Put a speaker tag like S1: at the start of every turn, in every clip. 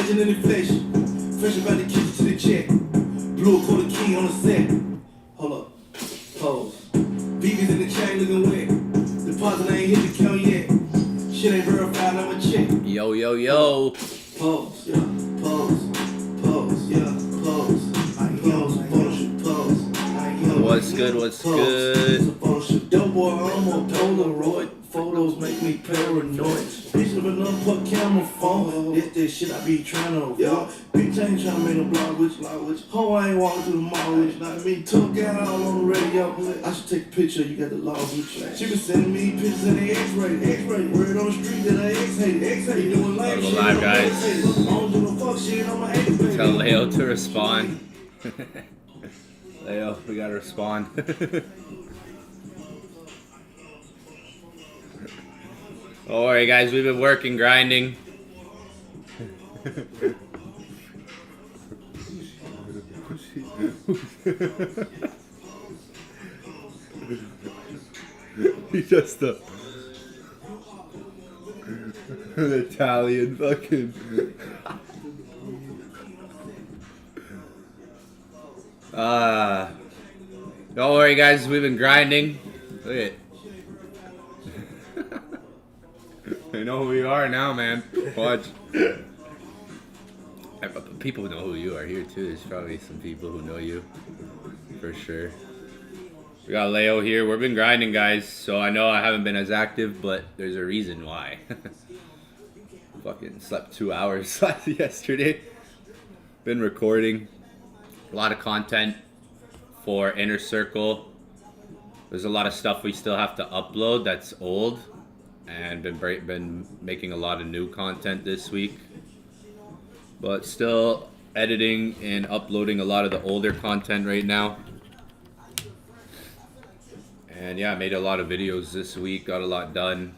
S1: legend in the flesh. Fresh about the kitchen to the check. Blew a quarter key on the set. Hold up. Pose. BB's in the chain looking wet. Deposit ain't hit the count yet. Shit ain't verified, I'ma check.
S2: Yo, yo, yo.
S1: Pose, yeah. Pose. Pose, yeah. Pose. I pose, pose, pose.
S2: What's good? What's good?
S1: Dope boy, I'm on Polaroid. Photos make me paranoid. Bitch living up for camera phone. This shit I be trying to avoid. Bitch ain't trying to make no blog with. Ho, I ain't walking through the mall with. Not me. Took out all on the radio. I should take a picture. You got the law with you. She been sending me pictures in the X-ray. Word on the street that I X-hate. Doing live shit.
S2: Live, guys.
S1: I don't do no fuck shit. I'm a hater, baby.
S2: Tell Leo to respond. Leo, we gotta respond. Don't worry, guys. We've been working, grinding. He's just an Italian fucking. Don't worry, guys. We've been grinding. Look at it. I know who you are now, man. Watch. People know who you are here too. There's probably some people who know you for sure. We got Leo here. We've been grinding, guys. So I know I haven't been as active, but there's a reason why. Fucking slept 2 hours yesterday. Been recording a lot of content for Inner Circle. There's a lot of stuff we still have to upload that's old, and been making a lot of new content this week, but still editing and uploading a lot of the older content right now. And yeah, I made a lot of videos this week, got a lot done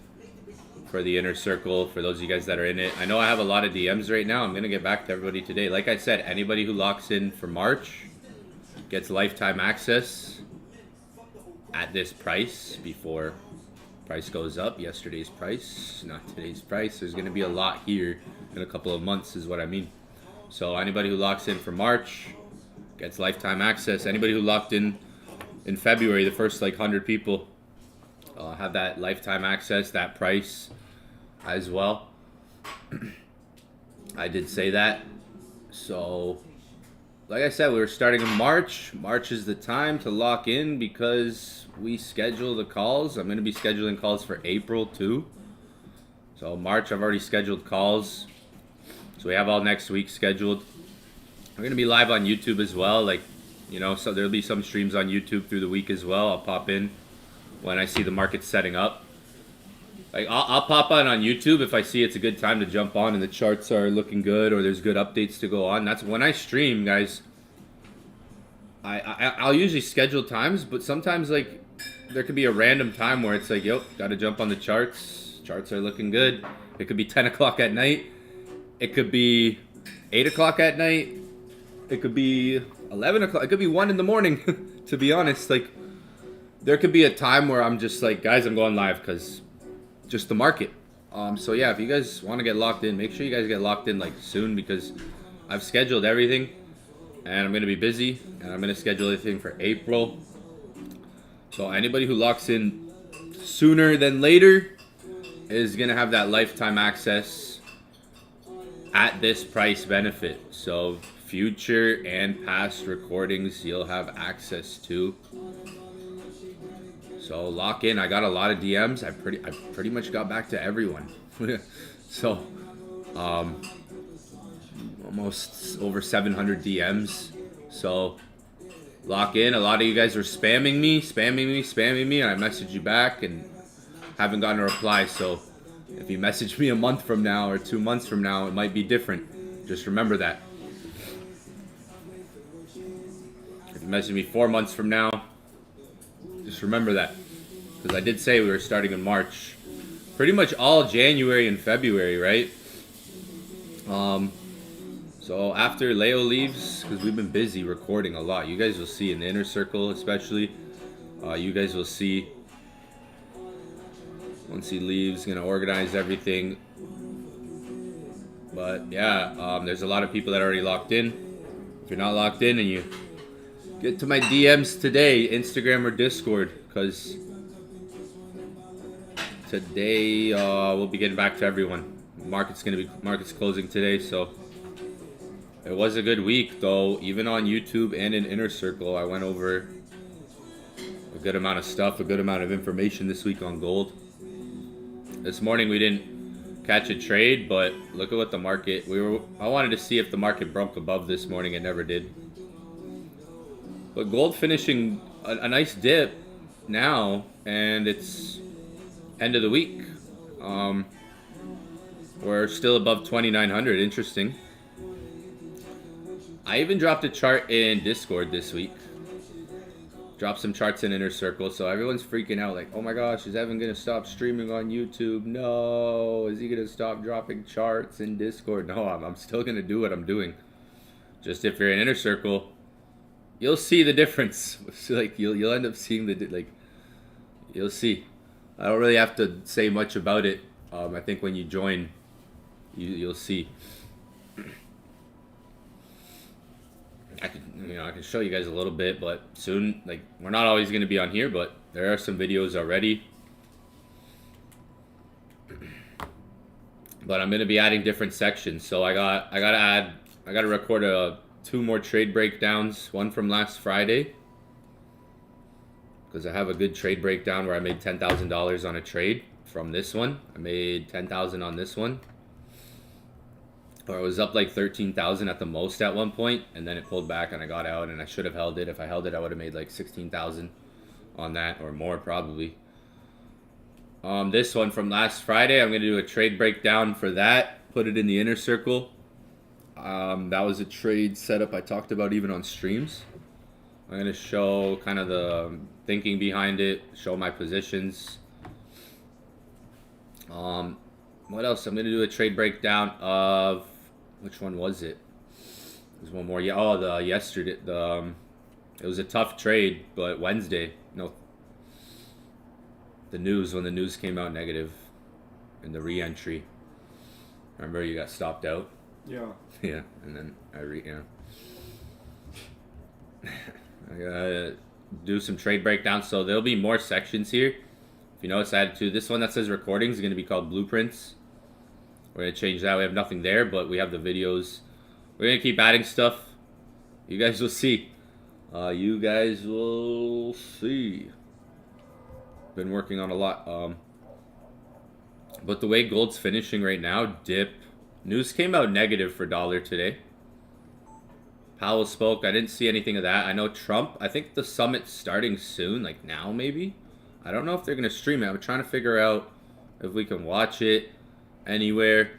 S2: for the Inner Circle, for those of you guys that are in it. I know I have a lot of DMs right now. I'm gonna get back to everybody today. Like I said, anybody who locks in for March gets lifetime access at this price before price goes up. Yesterday's price, not today's price. There's gonna be a lot here in a couple of months is what I mean. So anybody who locks in for March gets lifetime access. Anybody who locked in February, the first like 100 people have that lifetime access, that price as well. I did say that. So like I said, we were starting in March. March is the time to lock in because we schedule the calls. I'm going to be scheduling calls for April too. So March, I've already scheduled calls. So we have all next week scheduled. We're going to be live on YouTube as well. Like, you know, so there'll be some streams on YouTube through the week as well. I'll pop in when I see the market setting up. Like I'll pop on YouTube if I see it's a good time to jump on and the charts are looking good or there's good updates to go on. That's when I stream, guys. I'll usually schedule times, but sometimes like there could be a random time where it's like, yep, got to jump on the charts. Charts are looking good. It could be 10 o'clock at night. It could be 8 o'clock at night. It could be 11 o'clock. It could be 1 in the morning, to be honest. Like, there could be a time where I'm just like, guys, I'm going live because just the market. So yeah, if you guys want to get locked in, make sure you guys get locked in like soon because I've scheduled everything and I'm going to be busy and I'm going to schedule everything for April. So anybody who locks in sooner than later is going to have that lifetime access at this price benefit. So future and past recordings you'll have access to. So lock in. I got a lot of DMs. I pretty much got back to everyone. So almost over 700 DMs. So lock in. A lot of you guys were spamming me, and I messaged you back and haven't gotten a reply. So if you message me a month from now or 2 months from now, it might be different. Just remember that. If you message me 4 months from now, just remember that. Because I did say we were starting in March. Pretty much all January and February, right? So after Leo leaves, because we've been busy recording a lot. You guys will see in the Inner Circle especially. You guys will see once he leaves, gonna organize everything. But yeah, there's a lot of people that are already locked in. If you're not locked in and you get to my DMs today, Instagram or Discord, because today we'll be getting back to everyone. Market's closing today, so it was a good week though. Even on YouTube and in Inner Circle, I went over a good amount of stuff, a good amount of information this week on gold. This morning we didn't catch a trade, but look at what the market. I wanted to see if the market broke above this morning. It never did. But gold finishing a nice dip now, and it's end of the week. We're still above 2,900. Interesting. I even dropped a chart in Discord this week. Dropped some charts in Inner Circle, so everyone's freaking out like, oh my gosh, is Evan going to stop streaming on YouTube? No. Is he going to stop dropping charts in Discord? No, I'm still going to do what I'm doing. Just if you're in Inner Circle, you'll see the difference. Like you'll end up seeing you'll see. I don't really have to say much about it. I think when you join, you'll see. I can show you guys a little bit, but soon, like, we're not always going to be on here, but there are some videos already. But I'm going to be adding different sections. So I got to record 2 more trade breakdowns, one from last Friday, because I have a good trade breakdown where I made $10,000 on a trade from this one. I made $10,000 on this one. Or it was up like 13,000 at the most at one point, and then it pulled back and I got out, and I should have held it. If I held it, I would have made like 16,000 on that, or more probably. This one from last Friday, I'm going to do a trade breakdown for that, put it in the Inner Circle. That was a trade setup I talked about even on streams. I'm going to show kind of the thinking behind it, show my positions. What else? I'm going to do a trade breakdown of, which one was it? There's one more. Yeah, oh, yesterday. It was a tough trade, but Wednesday. No. When the news came out negative in the re-entry. Remember, you got stopped out?
S3: Yeah.
S2: Yeah, and then I gotta do some trade breakdowns, so there'll be more sections here. If you notice, I added to this one that says recordings is going to be called blueprints. We're going to change that. We have nothing there, but we have the videos. We're going to keep adding stuff. You guys will see. You guys will see. Been working on a lot. But the way gold's finishing right now, dip. News came out negative for dollar today. Powell spoke. I didn't see anything of that. I know Trump. I think the summit's starting soon, like now maybe. I don't know if they're going to stream it. I'm trying to figure out if we can watch it anywhere,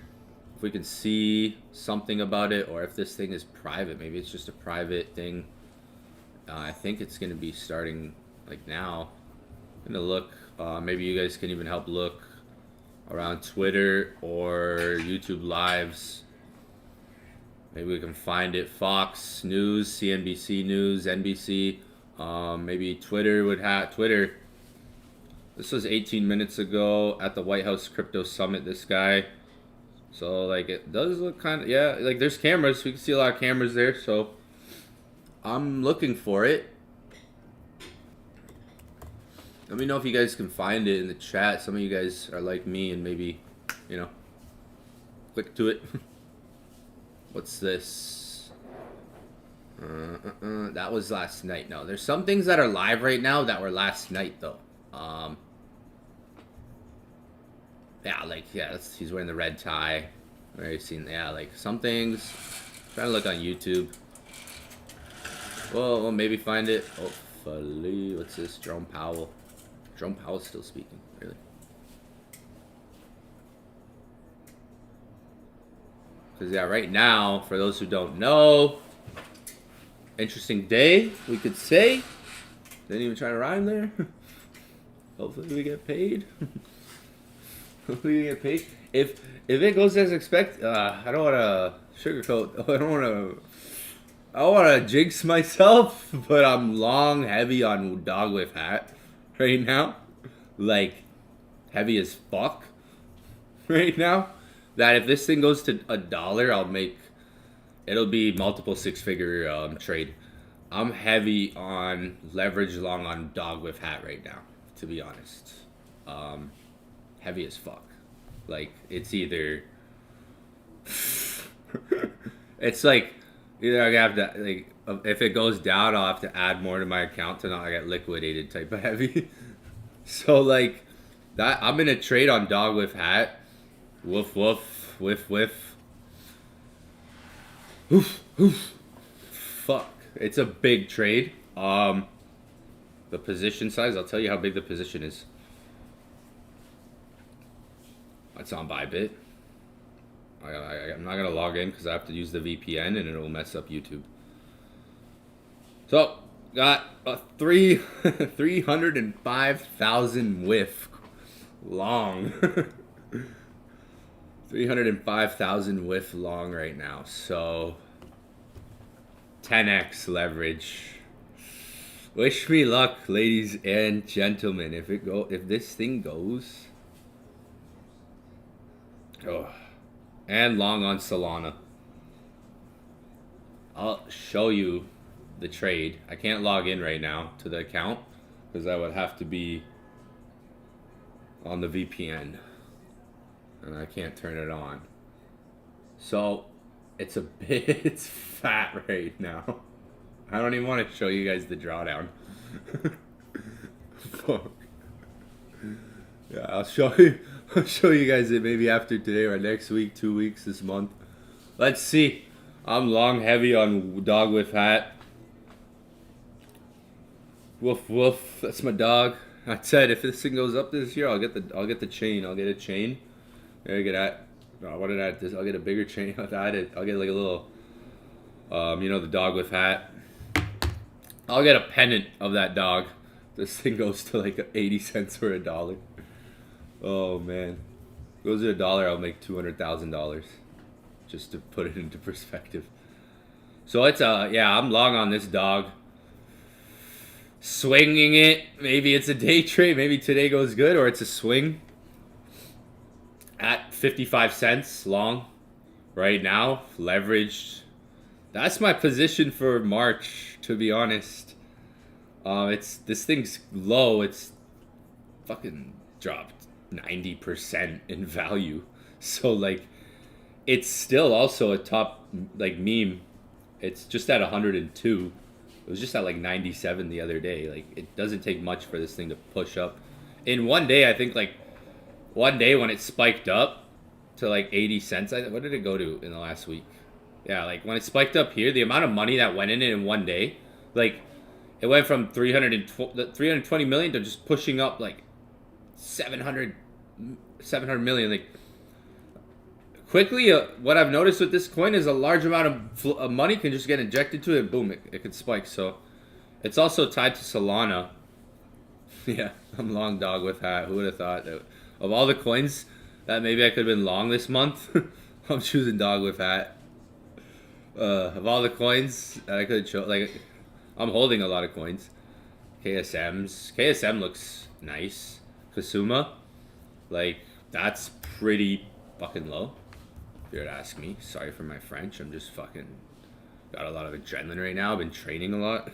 S2: if we can see something about it, or if this thing is private. Maybe it's just a private thing. I think it's going to be starting like now. I'm going to look. Maybe you guys can even help look around Twitter or YouTube Lives. Maybe we can find it. Fox News, CNBC News, NBC. Maybe Twitter would have Twitter. This was 18 minutes ago at the White House Crypto Summit, this guy. So, like, it does look kind of, yeah, like, there's cameras. We can see a lot of cameras there, so I'm looking for it. Let me know if you guys can find it in the chat. Some of you guys are like me and maybe, click to it. What's this? That was last night. No, there's some things that are live right now that were last night, though. He's wearing the red tie. Already seen, like some things. Trying to look on YouTube. Well, we'll maybe find it. Hopefully, what's this? Jerome Powell. Jerome Powell's still speaking, really. Because, right now, for those who don't know, interesting day, we could say. Didn't even try to rhyme there. Hopefully we get paid. Hopefully we get paid. If it goes as expected, I don't want to sugarcoat. I don't want to jinx myself, but I'm long, heavy on dog whiff hat right now. Like, heavy as fuck right now. that if this thing goes to $1, I'll make it'll be multiple six-figure trade. I'm heavy on leverage long on dog with hat right now, to be honest. Heavy as fuck. Like it's either it's like either I have to like if it goes down, I'll have to add more to my account to not get liquidated type of heavy. So like that, I'm in a trade on dog with hat. Woof woof, whiff whiff. Oof oof. Fuck. It's a big trade. The position size, I'll tell you how big the position is. It's on Bybit. I'm not gonna log in because I have to use the VPN and it'll mess up YouTube. So got a 305,000 whiff long. 305,000 whiff long right now. So 10x leverage. Wish me luck, ladies and gentlemen. If this thing goes. Oh. And long on Solana. I'll show you the trade. I can't log in right now to the account because I would have to be on the VPN and I can't turn it on. So it's a bit, it's fat right now. I don't even want to show you guys the drawdown. Fuck. Yeah, I'll show you guys it maybe after today or next week, 2 weeks, this month. Let's see. I'm long heavy on dog with hat. Woof woof. That's my dog. I said if this thing goes up this year, I'll get the chain. I'll get a chain. There you get that. Oh, what did I add? I'll get a bigger chain. I'll get like a little the dog with hat. I'll get a pennant of that dog. This thing goes to like 80 cents or $1. Oh man, goes to $1, I'll make $200,000. Just to put it into perspective. So it's I'm long on this dog. Swinging it. Maybe it's a day trade. Maybe today goes good, or it's a swing. At 55 cents long, right now, leveraged. That's my position for March, to be honest. This thing's low. It's fucking dropped 90% in value. So like, it's still also a top like meme. It's just at 102. It was just at like 97 the other day. Like, it doesn't take much for this thing to push up. In one day, I think like one day when it spiked up to like 80 cents. What did it go to in the last week? Yeah, like when it spiked up here, the amount of money that went in it in one day, like it went from 320 million to just pushing up like 700 million. Like quickly, what I've noticed with this coin is a large amount of money can just get injected to it. Boom, it could spike. So it's also tied to Solana. Yeah, I'm long dog with hat. Who would have thought that of all the coins that maybe I could have been long this month, I'm choosing dog with hat. Of all the coins that I could show, like I'm holding a lot of coins. KSM looks nice. Kasuma, like that's pretty fucking low. If you're to ask me, sorry for my French. I'm just fucking got a lot of adrenaline right now. I've been training a lot.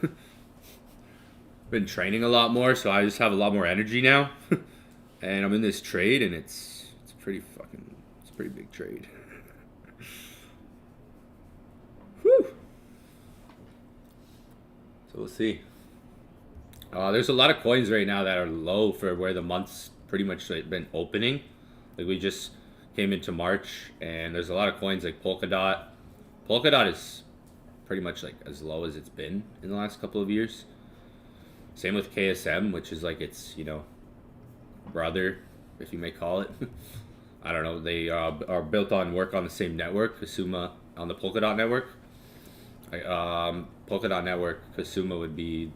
S2: Been training a lot more, so I just have a lot more energy now. And I'm in this trade, and it's a pretty big trade. Whew. So we'll see. There's a lot of coins right now that are low for where the month's pretty much been opening. Like we just came into March, and there's a lot of coins like Polkadot. Polkadot is pretty much like as low as it's been in the last couple of years. Same with KSM, which is like its, brother, if you may call it. I don't know. They are built on work on the same network, Kasuma on the Polkadot network. Polkadot network, Kasuma would be,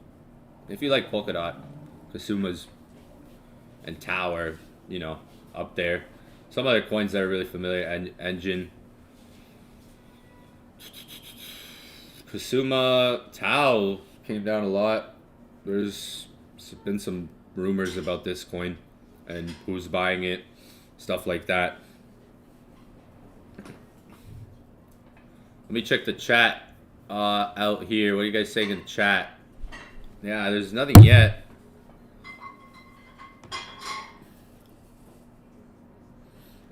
S2: if you like Polkadot, Kasuma's and Tower, up there. Some other coins that are really familiar, Engine. Kasuma, Tau came down a lot. There's been some rumors about this coin and who's buying it, stuff like that. Let me check the chat out here. What are you guys saying in the chat? Yeah, there's nothing yet.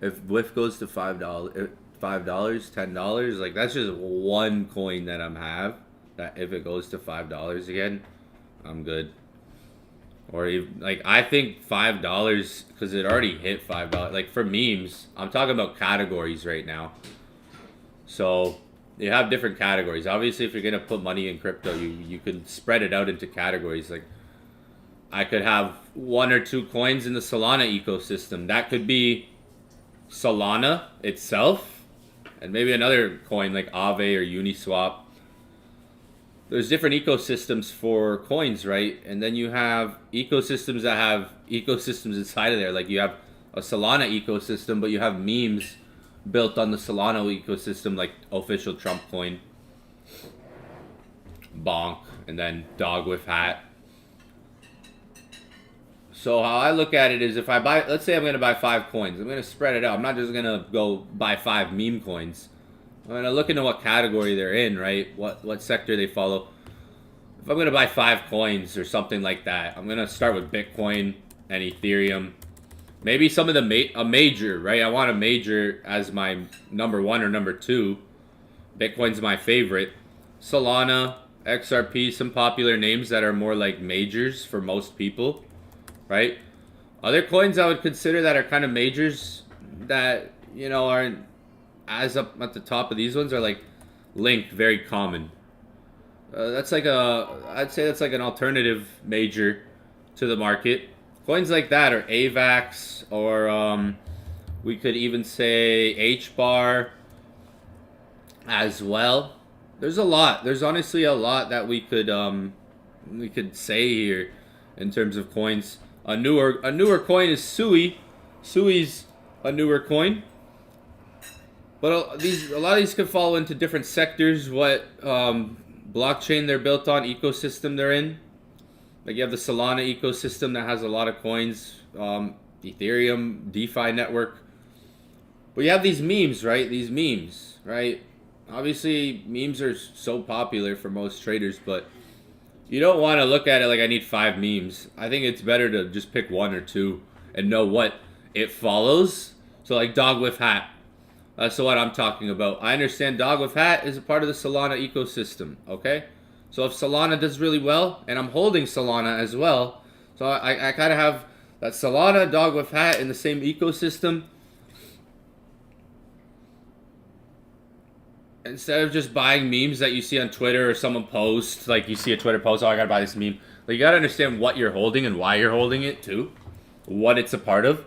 S2: If WIF goes to $5, $10, like that's just one coin that I'm have. That if it goes to $5 again, I'm good. Or even, like I think $5 because it already hit $5. Like for memes, I'm talking about categories right now. So you have different categories. Obviously, if you're gonna put money in crypto, you can spread it out into categories. Like I could have 1 or 2 coins in the Solana ecosystem. That could be Solana itself, and maybe another coin like Aave or Uniswap. There's different ecosystems for coins, right? And then you have ecosystems that have ecosystems inside of there. Like you have a Solana ecosystem, but you have memes built on the Solana ecosystem, like official Trump coin, Bonk, and then Dog with Hat. So how I look at it is if I buy, let's say I'm going to buy 5 coins. I'm going to spread it out. I'm not just going to go buy 5 meme coins. I'm going to look into what category they're in, right? What sector they follow. If I'm going to buy 5 coins or something like that, I'm going to start with Bitcoin and Ethereum. Maybe some of the a major, right? I want a major as my number 1 or number 2. Bitcoin's my favorite. Solana, XRP, some popular names that are more like majors for most people. Right? Other coins I would consider that are kind of majors that, you know, aren't as up at the top of these ones are like Link, very common. That's like I'd say that's like an alternative major to the market. Coins like that are AVAX or we could even say HBAR as well. There's a lot. There's honestly a lot that we could say here in terms of coins. A newer coin is Sui. Sui's a newer coin. But a lot of these could fall into different sectors, what blockchain they're built on, ecosystem they're in. Like you have the Solana ecosystem that has a lot of coins, Ethereum, DeFi network. But you have these memes, right? These memes, right? Obviously, memes are so popular for most traders, but you don't want to look at it like I need 5 memes. I think it's better to just pick 1 or 2 and know what it follows. So like Dog with Hat. That's what I'm talking about. I understand Dog with Hat is a part of the Solana ecosystem, okay? So if Solana does really well, and I'm holding Solana as well, so I kind of have that Solana, Dog with Hat in the same ecosystem. Instead of just buying memes that you see on Twitter or someone posts, like you see a Twitter post, oh, I gotta buy this meme. Like you gotta understand what you're holding and why you're holding it too, what it's a part of.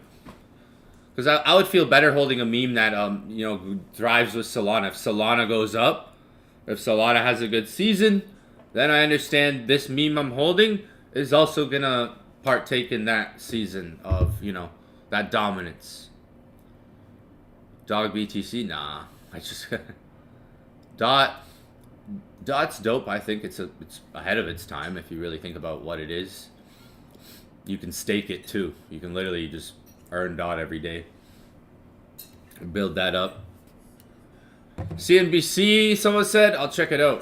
S2: Because I would feel better holding a meme that you know thrives with Solana. If Solana goes up, if Solana has a good season, then I understand this meme I'm holding is also gonna partake in that season of, you know, that dominance. Dog BTC, nah. I just Dot's dope. I think it's ahead of its time if you really think about what it is. You can stake it too. You can literally just earn Dot every day and build that up. CNBC, someone said, I'll check it out.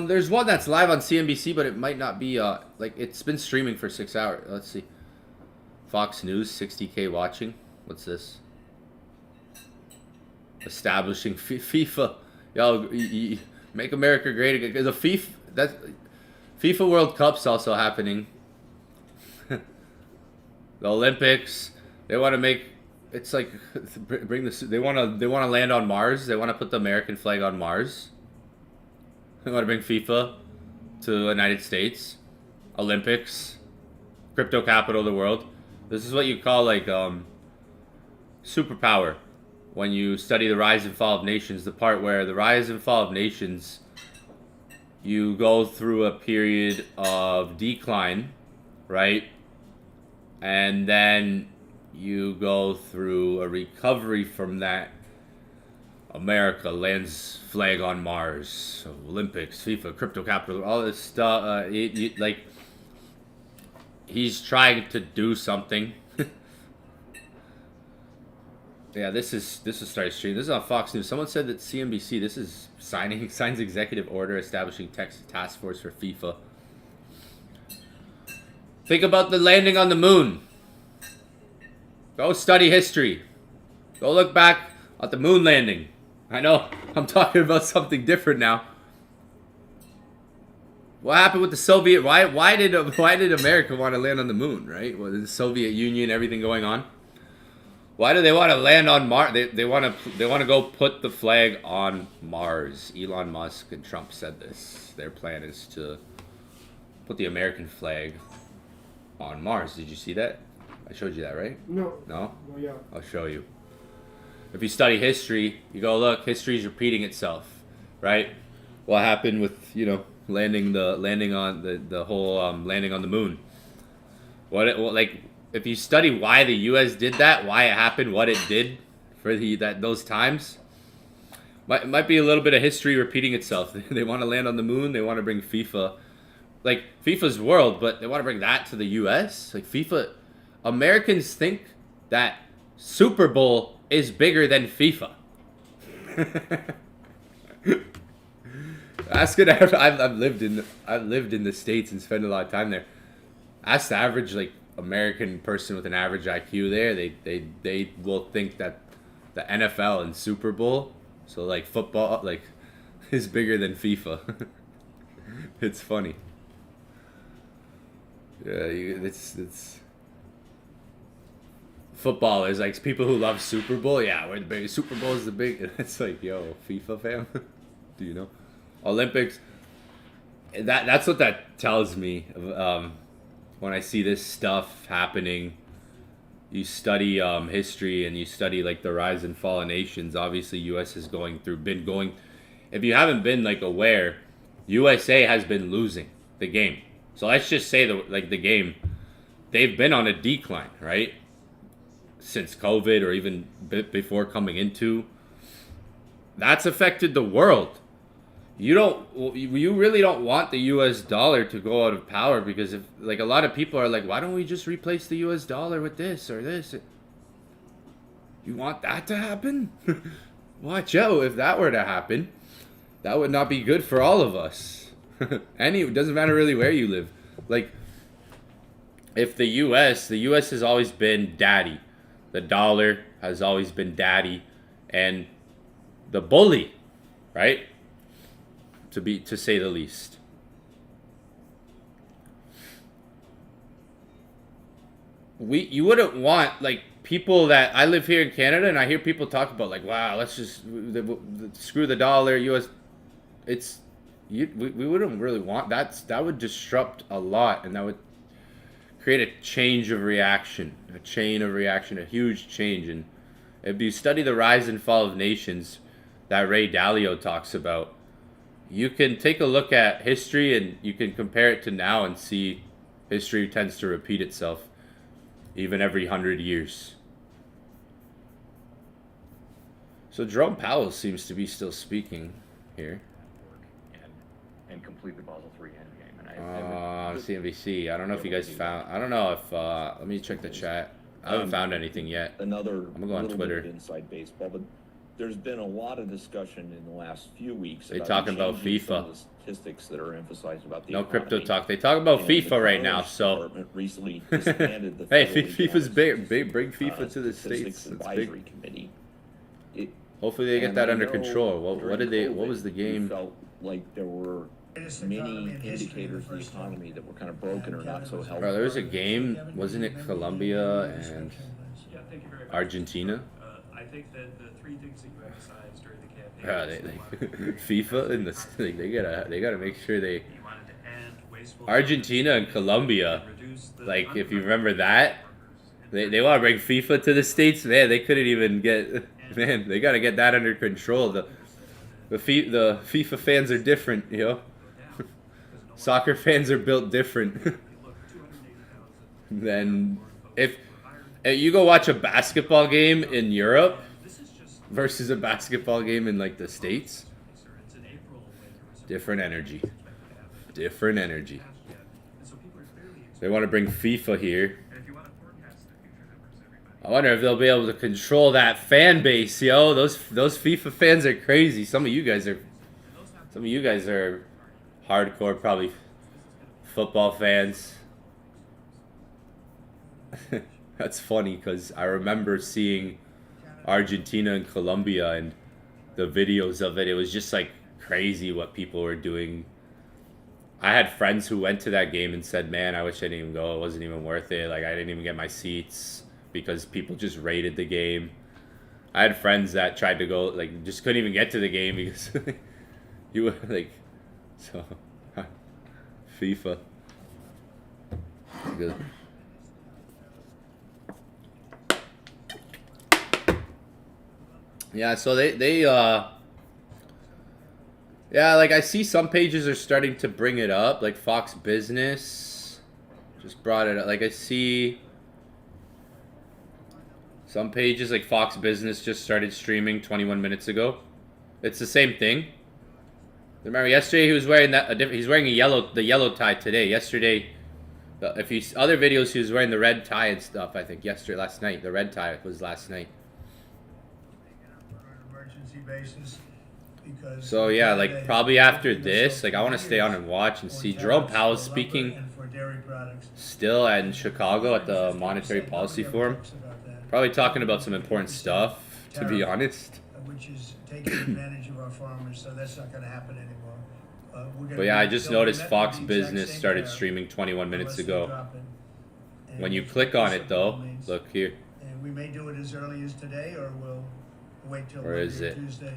S2: There's one that's live on CNBC, but it might not be like it's been streaming for 6 hours. Let's see. Fox News, 60K watching. What's this? Establishing FIFA. Yo, make America great again. Because the FIFA World Cup's also happening. The Olympics. They want to make it's like bring this. They want to land on Mars. They want to put the American flag on Mars. They want to bring FIFA to the United States. Olympics. Crypto capital of the world. This is what you call like superpower. When you study the rise and fall of nations, the part where the rise and fall of nations, you go through a period of decline, right? And then you go through a recovery from that. America lands flag on Mars, Olympics, FIFA, crypto capital, all this stuff. Like, he's trying to do something. Yeah, this is Start Stream. This is on Fox News. Someone said that CNBC. This is signs executive order establishing task force for FIFA. Think about the landing on the moon. Go study history. Go look back at the moon landing. I know I'm talking about something different now. What happened with the Soviet? Why did America want to land on the moon? Right? Well, the Soviet Union, everything going on. Why do they want to land on Mars? They want to go put the flag on Mars. Elon Musk and Trump said this. Their plan is to put the American flag on Mars. Did you see that? I showed you that, right?
S3: No.
S2: No?
S3: Oh, yeah.
S2: I'll show you. If you study history, you go, look, history is repeating itself, right? What happened with, landing on the moon? If you study why the U.S. did that, why it happened, what it did for those times, might be a little bit of history repeating itself. They want to land on the moon. They want to bring FIFA, like FIFA's world, but they want to bring that to the U.S. Like FIFA, Americans think that Super Bowl is bigger than FIFA. Ask it. I've lived in the States and spent a lot of time there. Ask the average American person with an average IQ there. They will think that the NFL and Super Bowl, so football, is bigger than FIFA. It's funny. Yeah, it's football is people who love Super Bowl. Yeah, we're the biggest. Super Bowl is the big. It's yo, FIFA fam. Do you know? Olympics. That's what that tells me. When I see this stuff happening, you study history and you study the rise and fall of nations. Obviously, U.S. has been going. If you haven't been aware, USA has been losing the game. So let's just say the game, they've been on a decline, right? Since COVID or even before coming into. That's affected the world. You really don't want the U.S. dollar to go out of power, because if a lot of people are why don't we just replace the U.S. dollar with this or this? You want that to happen? Watch out. If that were to happen, that would not be good for all of us. It doesn't matter really where you live. If the U.S. has always been daddy. The dollar has always been daddy and the bully, right? To say the least. You wouldn't want people that I live here in Canada and I hear people talk about wow, let's just screw the dollar, US. We wouldn't really want that. That would disrupt a lot, and that would create a change of reaction, a chain of reaction, a huge change. And if you study the rise and fall of nations that Ray Dalio talks about, you can take a look at history and you can compare it to now and see history tends to repeat itself even every 100 years. So Jerome Powell seems to be still speaking here.
S4: And complete the Basel III endgame. And
S2: CNBC. I don't know if you guys found. I don't know if. Let me check the chat. I haven't found anything yet. I'm gonna go on Twitter.
S5: Bit of inside baseball, but there's been a lot of discussion in the last few weeks.
S2: They talking about
S5: changing some
S2: FIFA.
S5: of the statistics that are emphasized about the
S2: No
S5: economy.
S2: crypto talk. They talk about
S5: And
S2: FIFA
S5: the
S2: right now.
S5: Commerce
S2: So
S5: Department recently disbanded the
S2: hey,
S5: federally
S2: FIFA's
S5: governed
S2: big. Bring FIFA to the
S5: Statistics
S2: States. It's
S5: Advisory
S2: big.
S5: Committee.
S2: Hopefully they get
S5: And
S2: that
S5: I
S2: under
S5: know
S2: control. What
S5: during
S2: did they?
S5: COVID,
S2: What was the
S5: we
S2: game?
S5: felt like there were many indicators of the economy that were kind of broken or not so helpful.
S2: Bro, there was a game. Wasn't it Colombia and
S6: Yeah, thank you very much.
S2: Argentina?
S6: I think that the three things that you emphasized during the campaign.
S2: Bro, FIFA and they gotta make sure they.
S6: You wanted to end wasteful.
S2: Argentina and Colombia.
S6: Reduce the
S2: If you remember that, they want to bring FIFA to the States. Man, they couldn't even get. Man, they got to get that under control. The FIFA fans are different, Soccer fans are built different. Than if you go watch a basketball game in Europe versus a basketball game in the States. Different energy. Different energy. They want to bring FIFA here. I wonder if they'll be able to control that fan base, yo. Those FIFA fans are crazy. Some of you guys are hardcore, probably football fans. That's funny because I remember seeing Argentina and Colombia and the videos of it. It was just like crazy what people were doing. I had friends who went to that game and said, man, I wish I didn't even go. It wasn't even worth it. Like, I didn't even get my seats because people just rated the game. I had friends that tried to go, like, just couldn't even get to the game because you were like, so, FIFA. Good. Yeah, so yeah, like I see some pages are starting to bring it up, like Fox Business just brought it up. Like I see some pages like Fox Business just started streaming 21 minutes ago. It's the same thing. Remember yesterday he was wearing he's wearing the yellow tie today. Yesterday, if you other videos he was wearing the red tie and stuff. I think last night the red tie was last night.
S3: Basis,
S2: so yeah, like probably after this, like I want to stay on and watch and see. Jerome Powell's speaking still in Chicago at the Monetary Policy Forum. Probably talking about some important stuff, to be honest.
S3: Which is taking advantage of our farmers, so that's not going to happen anymore.
S2: But yeah, I just noticed Fox Business started streaming 21 minutes ago. When you click on it though, look here.
S3: And we may do it as early as today, or we'll wait till
S2: Or is it?
S3: Tuesday.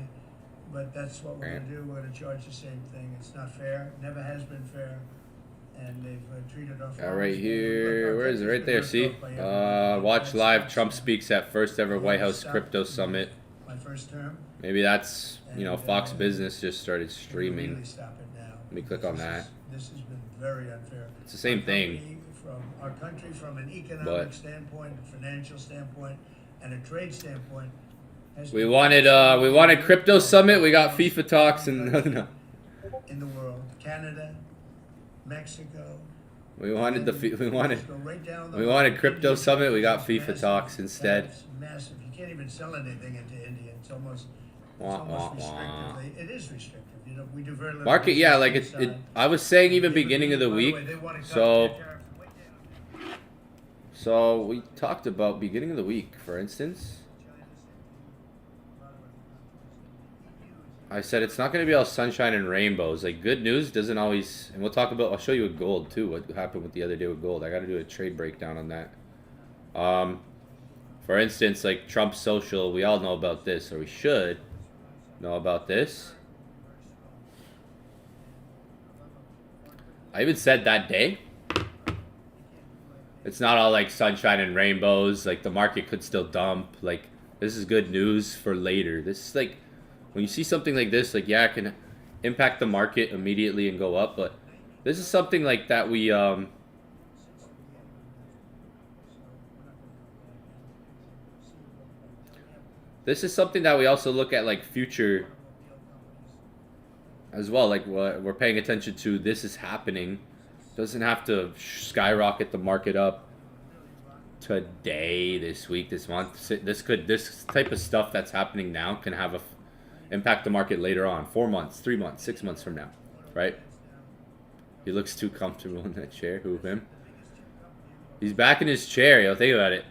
S3: But that's what we're going to do. We're going to charge the same thing. It's not fair. Never has been fair. And they've treated our farmers.
S2: Yeah, right here. Where is it? Right there. See? Watch live. Trump speaks at first ever White House crypto summit.
S3: My first term.
S2: Maybe that's, you know, Fox Business just started streaming.
S3: Really stop it now.
S2: Let me click on that.
S3: This has been very unfair.
S2: It's the same thing.
S3: From our country, from an economic standpoint, a financial standpoint, and a trade standpoint.
S2: We wanted crypto summit. We got FIFA talks and no.
S3: In the world, Canada, Mexico.
S2: We wanted crypto summit. We got FIFA talks instead.
S3: That's massive. You can't even sell anything into India. It's almost restrictive. It is restrictive. You know, we do very little
S2: market. Yeah, like it. I was saying even beginning of the week. So we talked about beginning of the week, for instance. I said it's not going to be all sunshine and rainbows. Like, good news doesn't always... And we'll talk about... I'll show you with gold, too, what happened with the other day with gold. I got to do a trade breakdown on that. For instance, like, Trump's social, we all know about this, or we should know about this. I even said that day, it's not all, like, sunshine and rainbows. Like, the market could still dump. Like, this is good news for later. This is, like... When you see something like this, like, yeah, it can impact the market immediately and go up, but this is something like that we, this is something that we also look at, like, future as well. Like, we're paying attention to this is happening. Doesn't have to skyrocket the market up today, this week, this month. This type of stuff that's happening now can have impact the market later on, 4 months, 3 months, 6 months from now, right? He looks too comfortable in that chair. Who, him? He's back in his chair. Yo, think about it.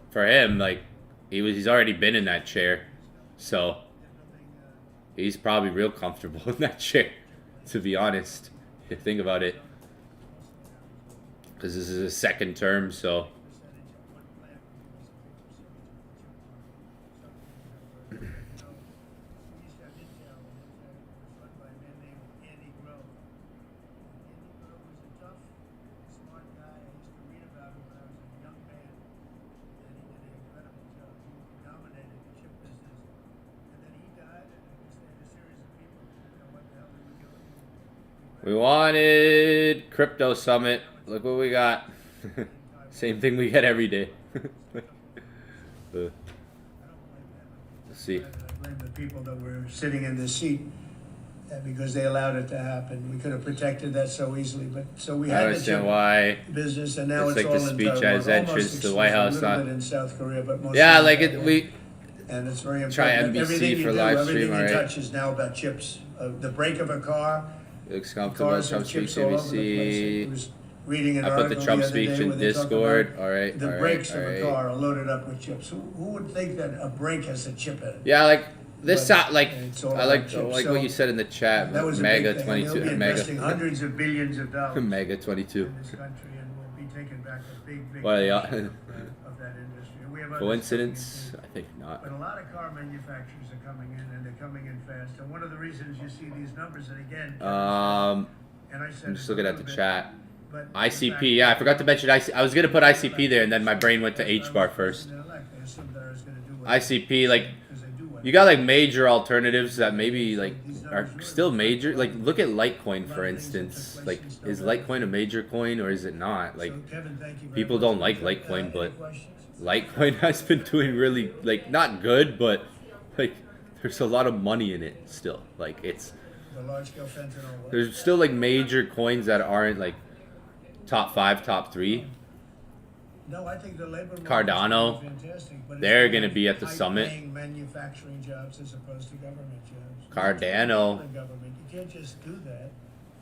S2: For him, like, he's already been in that chair, so he's probably real comfortable in that chair, to be honest. If you think about it, because this is his second term, so. We wanted crypto summit. Look what we got. Same thing we get every day. Let's see.
S3: I blame the people that were sitting in this seat because they allowed it to happen. We could have protected that so easily, but so we
S2: I
S3: had
S2: don't
S3: the
S2: understand
S3: chip
S2: why.
S3: business, and now
S2: It's
S3: it's
S2: like the
S3: all in
S2: speech
S3: Taiwan.
S2: as entrance
S3: Almost
S2: to the White House,
S3: a little
S2: huh?
S3: bit in South Korea, but mostly
S2: Yeah,
S3: in
S2: like it.
S3: Taiwan.
S2: We
S3: And it's very important.
S2: try
S3: that
S2: NBC
S3: everything you
S2: for
S3: do,
S2: live
S3: everything
S2: stream,
S3: you
S2: alright.
S3: touch is now about chips. The brake of a car,
S2: looks comfortable.
S3: cars
S2: Trump
S3: have
S2: speaks
S3: chips all over the place. I
S2: ABC.
S3: was reading an
S2: I put
S3: article
S2: the Trump
S3: the other
S2: speech
S3: day
S2: in
S3: where they talk
S2: Discord.
S3: about
S2: All right,
S3: the
S2: all right,
S3: brakes
S2: all
S3: of a
S2: right.
S3: car are loaded up with chips. Who would think that a brake has a chip in it?
S2: Yeah, like this.
S3: But
S2: Like
S3: it's all
S2: I like
S3: about chips.
S2: what
S3: So
S2: you said in the chat.
S3: That was a
S2: Mega
S3: big thing. And
S2: 22.
S3: they'll be investing
S2: Mega.
S3: hundreds of billions of dollars
S2: Mega 22.
S3: in this country, and we'll be taking back a big
S2: What are
S3: portion of that industry. And we have others
S2: Coincidence?
S3: coming in.
S2: I think not.
S3: But a lot of car manufacturers are coming in, and they're coming in fast. And one of the reasons you see these numbers, and again, and I said
S2: I'm just
S3: it a
S2: looking at
S3: little
S2: the
S3: bit,
S2: chat.
S3: but the
S2: ICP.
S3: fact
S2: Yeah, I
S3: that-
S2: forgot to mention ICP. I was gonna put ICP there, and then my brain went to H bar first.
S3: They assumed that I was gonna do what
S2: ICP, like
S3: because they do what
S2: you got like major alternatives that maybe like are still major. Like look at Litecoin for instance. Like is Litecoin a major coin or is it not? Like
S3: So, Kevin, thank you very
S2: people
S3: much.
S2: don't like Litecoin,
S3: Any
S2: but
S3: questions?
S2: Litecoin has been doing really like not good, but like there's a lot of money in it still. Like it's
S3: The large-scale fentanyl.
S2: there's still like major coins that aren't like top 5, top 3.
S3: No, I think the labor market
S2: Cardano,
S3: is fantastic, but it's
S2: they're
S3: really
S2: gonna be at the summit.
S3: high-paying manufacturing jobs as opposed to government jobs.
S2: Cardano.
S3: The government, you can't just do that.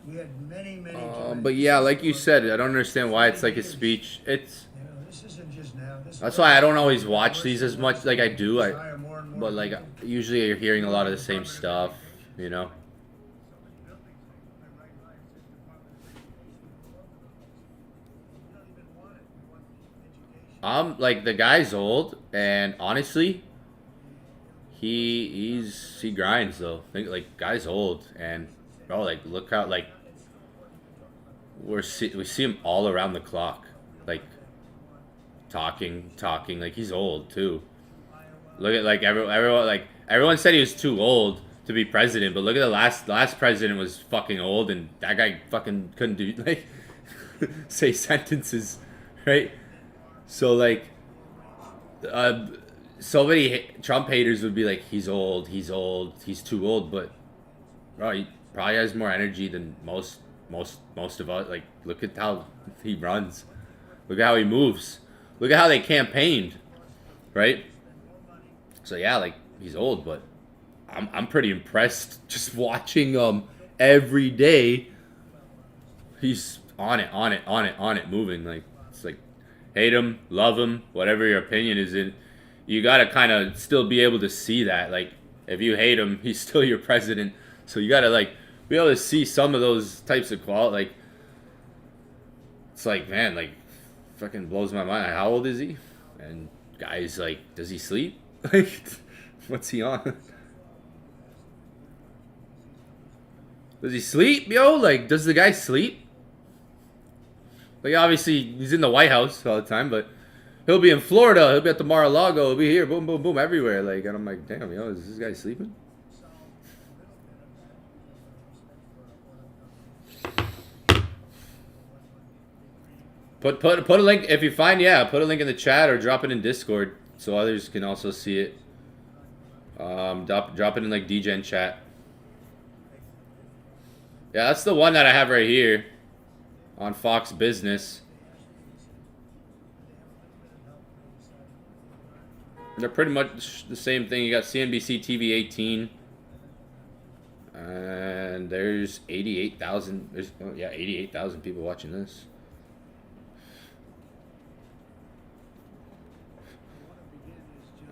S3: We had many jobs.
S2: But yeah, like you said, I don't understand why it's like a speech. It's
S3: You know, this isn't just now. This
S2: that's
S3: is-
S2: why I don't always watch these as much. Like I do,
S3: Hire more and more
S2: but like
S3: people.
S2: usually you're hearing a lot of the same stuff, you know. Like the guy's old, and honestly, he grinds though. Like guy's old, and bro, like look how like we see him all around the clock, like talking. Like he's old too. Look at like everyone like everyone said he was too old to be president, but look at the last president was fucking old, and that guy fucking couldn't do like say sentences, right? So like, so many Trump haters would be like, he's old, he's too old, but bro, he probably has more energy than most of us. Like, look at how he runs, look at how he moves, look at how they campaigned, right? So yeah, like he's old, but I'm pretty impressed just watching every day. He's on it, moving like it's like. Hate him, love him, whatever your opinion is in, you gotta kind of still be able to see that. Like, if you hate him, he's still your president. So you gotta like be able to see some of those types of quality. Like, it's like man, like fucking blows my mind. Like, how old is he? And guys, like, does he sleep? Like, what's he on? Does he sleep, yo? Like, does the guy sleep? Like, obviously, he's in the White House all the time, but he'll be in Florida, he'll be at the Mar-a-Lago, he'll be here, boom, boom, boom, everywhere. Like, and I'm like, damn, yo, is this guy sleeping? Put a link, if you find, yeah, put a link in the chat or drop it in Discord so others can also see it. Drop it in, like, DGen chat. Yeah, that's the one that I have right here. On Fox Business. They're pretty much the same thing. You got CNBC TV 18. And there's 88,000. There's, oh yeah, 88,000 people watching this.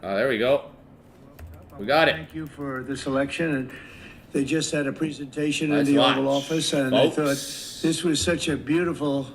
S2: There we go. We got it.
S3: Thank you for this election. And they just had a presentation in
S2: Let's
S3: the
S2: watch,
S3: Oval Office, and I
S2: folks.
S3: thought this was such a beautiful.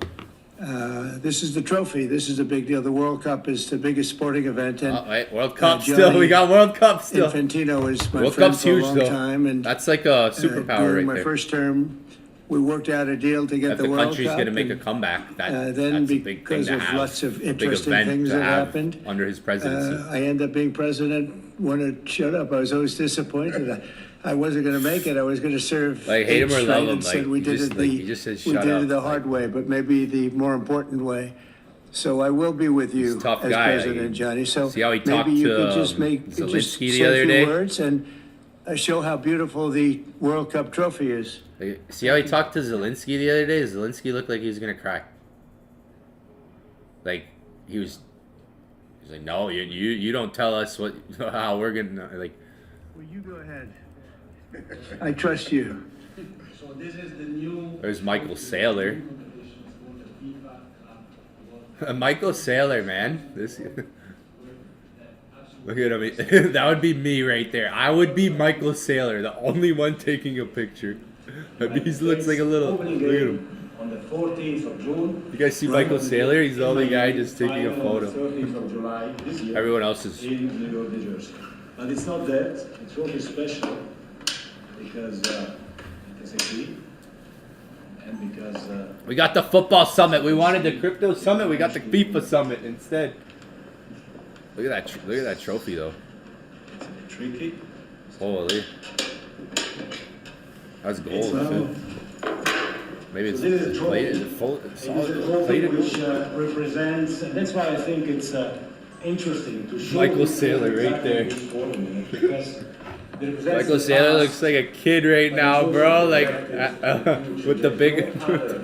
S3: This is the trophy. This is the big deal. The World Cup is the biggest sporting event, and
S2: Oh, wait, World Cup still.
S3: Gianni
S2: We got World Cup still.
S3: Infantino is my
S2: World
S3: friend
S2: Cup's
S3: for a
S2: huge
S3: long
S2: though.
S3: time, and
S2: That's like a superpower
S3: during
S2: right
S3: my
S2: there.
S3: first term, we worked out a deal to get
S2: If
S3: the
S2: the
S3: World
S2: country's
S3: Cup.
S2: going to make a
S3: and,
S2: comeback,
S3: then
S2: that's a big thing
S3: because
S2: to
S3: of
S2: have.
S3: lots of
S2: A big
S3: interesting
S2: event
S3: things
S2: to
S3: that
S2: have
S3: happened,
S2: under his presidency.
S3: I ended up being president when it showed up. I was always disappointed. I wasn't going to make it. I was going to serve.
S2: Like, hate him or
S3: straight
S2: love him,
S3: and said
S2: like,
S3: we
S2: he
S3: did
S2: just-
S3: it
S2: like, he just says,
S3: we
S2: "Shut
S3: did
S2: up,"
S3: it the hard way, but maybe the more important way. So I will be with you
S2: He's a tough
S3: as
S2: guy.
S3: president, Johnny. So
S2: See how he talked
S3: maybe you
S2: to,
S3: could just make
S2: Zelensky
S3: just
S2: the
S3: say
S2: other
S3: a few
S2: day?
S3: words, and show how beautiful the World Cup trophy is.
S2: Like, see how he talked to Zelensky the other day? Zelensky looked like he was gonna cry. Like he's like, no, you don't tell us how we're gonna like.
S3: Well, you go ahead. I trust you.
S1: So this is the new.
S2: There's Michael Saylor. Michael Saylor, man. This. Look at him. That would be me right there. I would be Michael Saylor, the only one taking a picture. He looks like a little. Look at him.
S7: On the 14th of June.
S2: You guys see Michael Saylor? He's the only guy just taking a photo.
S7: 13th of July this year.
S2: Everyone else is.
S7: In New York, New Jersey. But it's not that. It's really special because SAP and because.
S2: We got the football summit. We wanted the crypto summit. We got the FIFA summit instead. Look at that! Look at that trophy, though.
S7: It's a bit tricky.
S2: Holy, that's gold. Too. Maybe it's
S7: So this is a
S2: plated. Is
S7: trophy.
S2: it full?
S7: It is
S2: Solid
S7: a trophy
S2: plated
S7: which
S2: gold?
S7: represents, and that's why I think it's interesting to show.
S2: Michael
S7: you
S2: Saylor right
S7: exactly
S2: there.
S7: who's holding it, because it represents
S2: Michael
S7: the
S2: Saylor
S7: past,
S2: looks like a kid right
S7: but
S2: now,
S7: it's
S2: bro.
S7: also
S2: Like
S7: reflected in the
S2: with the
S7: future.
S2: big.
S7: There's no other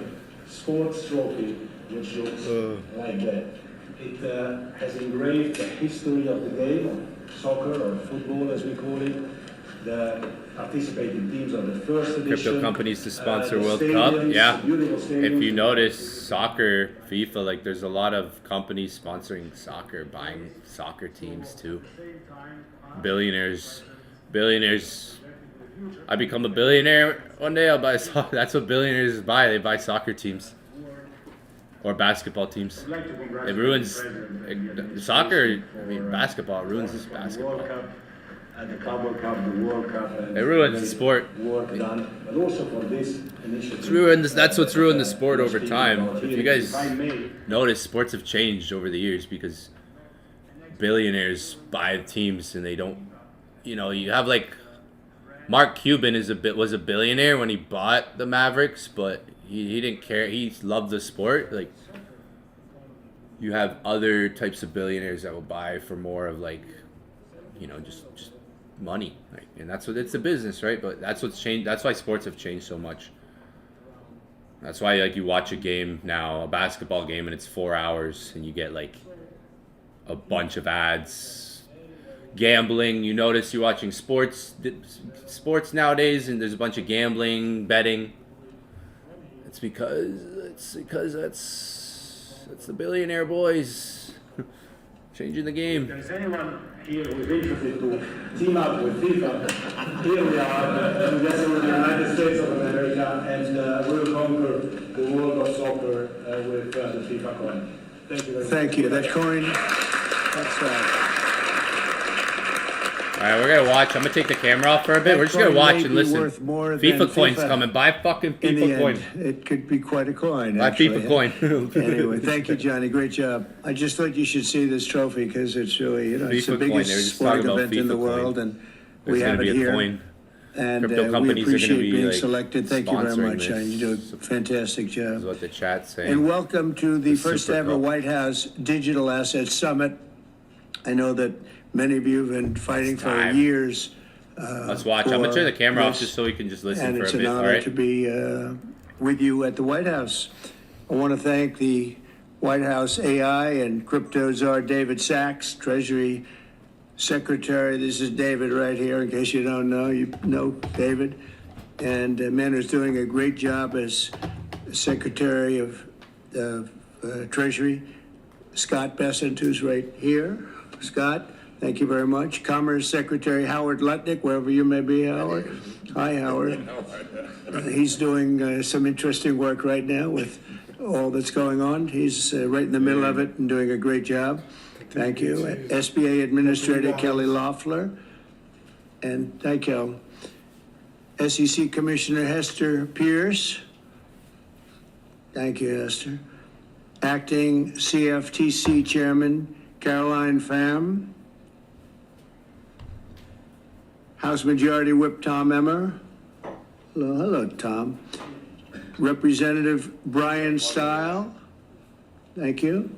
S7: sports trophy which looks like that. It has engraved the history of the game, soccer or football as we call it. The participating teams of the first edition.
S2: Crypto companies to sponsor
S7: the
S2: World Cup.
S7: stadiums,
S2: Yeah.
S7: beautiful stadiums.
S2: If you notice, soccer, FIFA, like there's a lot of companies sponsoring soccer, buying soccer teams too. Billionaires. I become a billionaire one day. I'll buy soccer. That's what billionaires buy. They buy soccer teams or basketball teams. It ruins soccer. I mean, basketball ruins this basketball.
S7: World Cup, the Club World Cup, the World Cup. And
S2: It ruins the sport.
S7: Work done, but also for this initiative.
S2: It's ruined. That's what's ruined the sport over
S7: Speaking
S2: time.
S7: about
S2: If you
S7: here,
S2: guys
S7: if I may,
S2: notice, sports have changed over the years because billionaires buy teams and they don't. You know, you have like Mark Cuban was a billionaire when he bought the Mavericks, but he didn't care. He loved the sport. Like you have other types of billionaires that will buy for more of like, you know, just money. Like, and that's what it's a business, right? But that's what's changed. That's why sports have changed so much. That's why like you watch a game now, a basketball game, and it's 4 hours, and you get like a bunch of ads, gambling. You notice you're watching sports nowadays, and there's a bunch of gambling, betting. It's because that's the billionaire boys changing the game.
S7: If there's anyone here who is interested to team up with FIFA, here we are, together with the United States of America, and we'll conquer the world of soccer with the FIFA coin. Thank you very much.
S3: Thank you. That coin, that's right.
S2: All right, we're gonna watch. I'm gonna take the camera off for a bit. We're just gonna watch and listen.
S3: Worth more
S2: FIFA
S3: than
S2: coins
S3: FIFA
S2: coming. Buy fucking
S3: in the
S2: FIFA coin.
S3: end. It could be quite a coin.
S2: Buy
S3: actually.
S2: FIFA coin.
S3: Anyway, thank you, Johnny. Great job. I just thought you should see this trophy because it's really, you know, it's the
S2: FIFA coin. They were
S3: biggest
S2: just
S3: sporting
S2: talking about
S3: event in the
S2: FIFA coin.
S3: world, and
S2: There's
S3: we
S2: gonna
S3: have
S2: be
S3: it
S2: a
S3: here.
S2: coin.
S3: And
S2: Crypto
S3: we
S2: companies are gonna
S3: appreciate
S2: be,
S3: being
S2: like,
S3: selected. Thank you very
S2: sponsoring
S3: much.
S2: this.
S3: You do a fantastic
S2: Is
S3: job.
S2: what the chat's saying.
S3: And welcome to the first
S2: Super
S3: ever
S2: Cup.
S3: White House Digital Assets Summit. I know that many of you have been fighting
S2: It's
S3: for
S2: time.
S3: years.
S2: Let's watch. I'm gonna turn the camera off
S3: this,
S2: just so we can just listen
S3: and
S2: for
S3: it's
S2: a
S3: an
S2: bit. All
S3: honor
S2: right.
S3: to be with you at the White House. I want to thank the White House AI and crypto czar David Sachs, Treasury Secretary. This is David right here. In case you don't know, you know David, and man is doing a great job as Secretary of Treasury. Scott Bessent, who's right here. Scott, thank you very much. Commerce Secretary Howard Lutnick, wherever you may be, Howard. Hi, Howard. He's doing some interesting work right now with all that's going on. He's right in the middle of it and doing a great job. Thank you. SBA Administrator Kelly Loeffler. And thank you. SEC Commissioner Hester Pierce. Thank you, Hester. Acting CFTC Chairman Caroline Pham. House Majority Whip Tom Emmer. Hello, Tom. Representative Brian Stile. Thank you.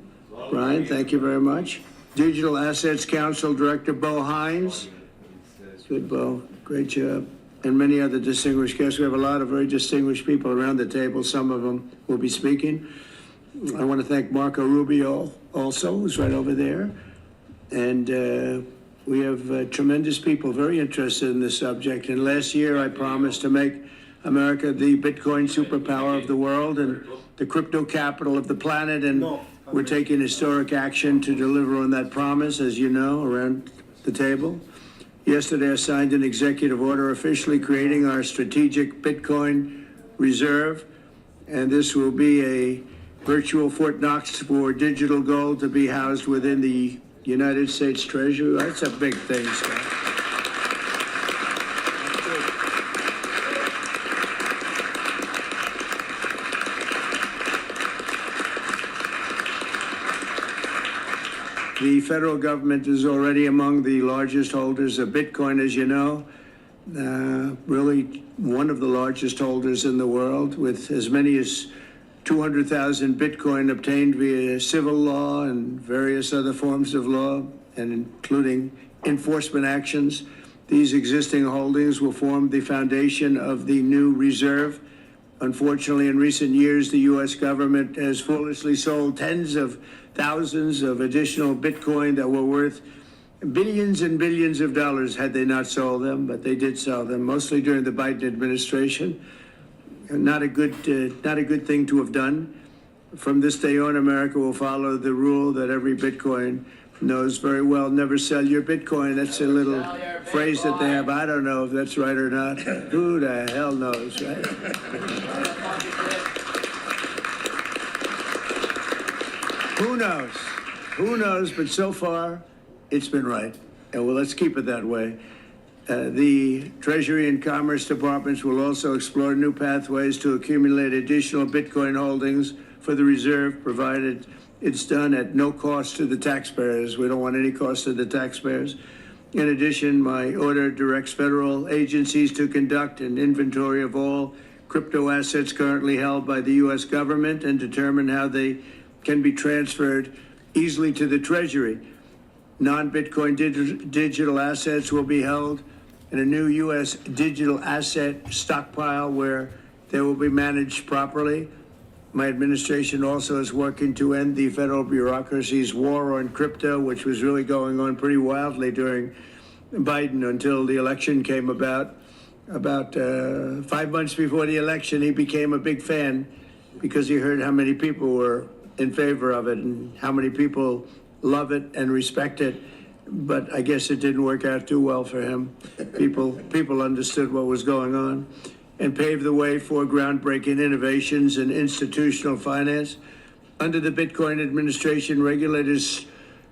S3: Brian, thank you very much. Digital Assets Council Director Bo Hines. Good, Bo. Great job. And many other distinguished guests. We have a lot of very distinguished people around the table. Some of them will be speaking. I want to thank Marco Rubio also, who's right over there. And we have tremendous people very interested in this subject. And last year I promised to make America the Bitcoin superpower of the world and the crypto capital of the planet. And we're taking historic action to deliver on that promise, as you know, around the table. Yesterday, I signed an executive order officially creating our strategic Bitcoin reserve. And this will be a virtual Fort Knox for digital gold to be housed within the United States Treasury. That's a big thing, Scott. The federal government is already among the largest holders of Bitcoin, as you know. Really one of the largest holders in the world, with as many as 200,000 Bitcoin obtained via civil law and various other forms of law, and including enforcement actions. These existing holdings will form the foundation of the new reserve. Unfortunately, in recent years, the U.S. government has foolishly sold tens of thousands of additional Bitcoin that were worth billions and billions of dollars had they not sold them, but they did sell them, mostly during the Biden administration. Not a good thing to have done. From this day on, America will follow the rule that every Bitcoin knows very well: never sell your Bitcoin. That's a little phrase that they have. I don't know if that's right or not. Who the hell knows, right? Who knows? Who knows? But so far, it's been right. And well, let's keep it that way. The Treasury and Commerce Departments will also explore new pathways to accumulate additional Bitcoin holdings for the reserve, provided it's done at no cost to the taxpayers. We don't want any cost to the taxpayers. In addition, my order directs federal agencies to conduct an inventory of all crypto assets currently held by the U.S. government and determine how they can be transferred easily to the Treasury. Non-Bitcoin digital assets will be held in a new U.S. digital asset stockpile where they will be managed properly. My administration also is working to end the federal bureaucracy's war on crypto, which was really going on pretty wildly during Biden until the election came about. About 5 months before the election, he became a big fan because he heard how many people were in favor of it and how many people love it and respect it. But I guess it didn't work out too well for him. People understood what was going on and paved the way for groundbreaking innovations in institutional finance. Under the Bitcoin administration, regulators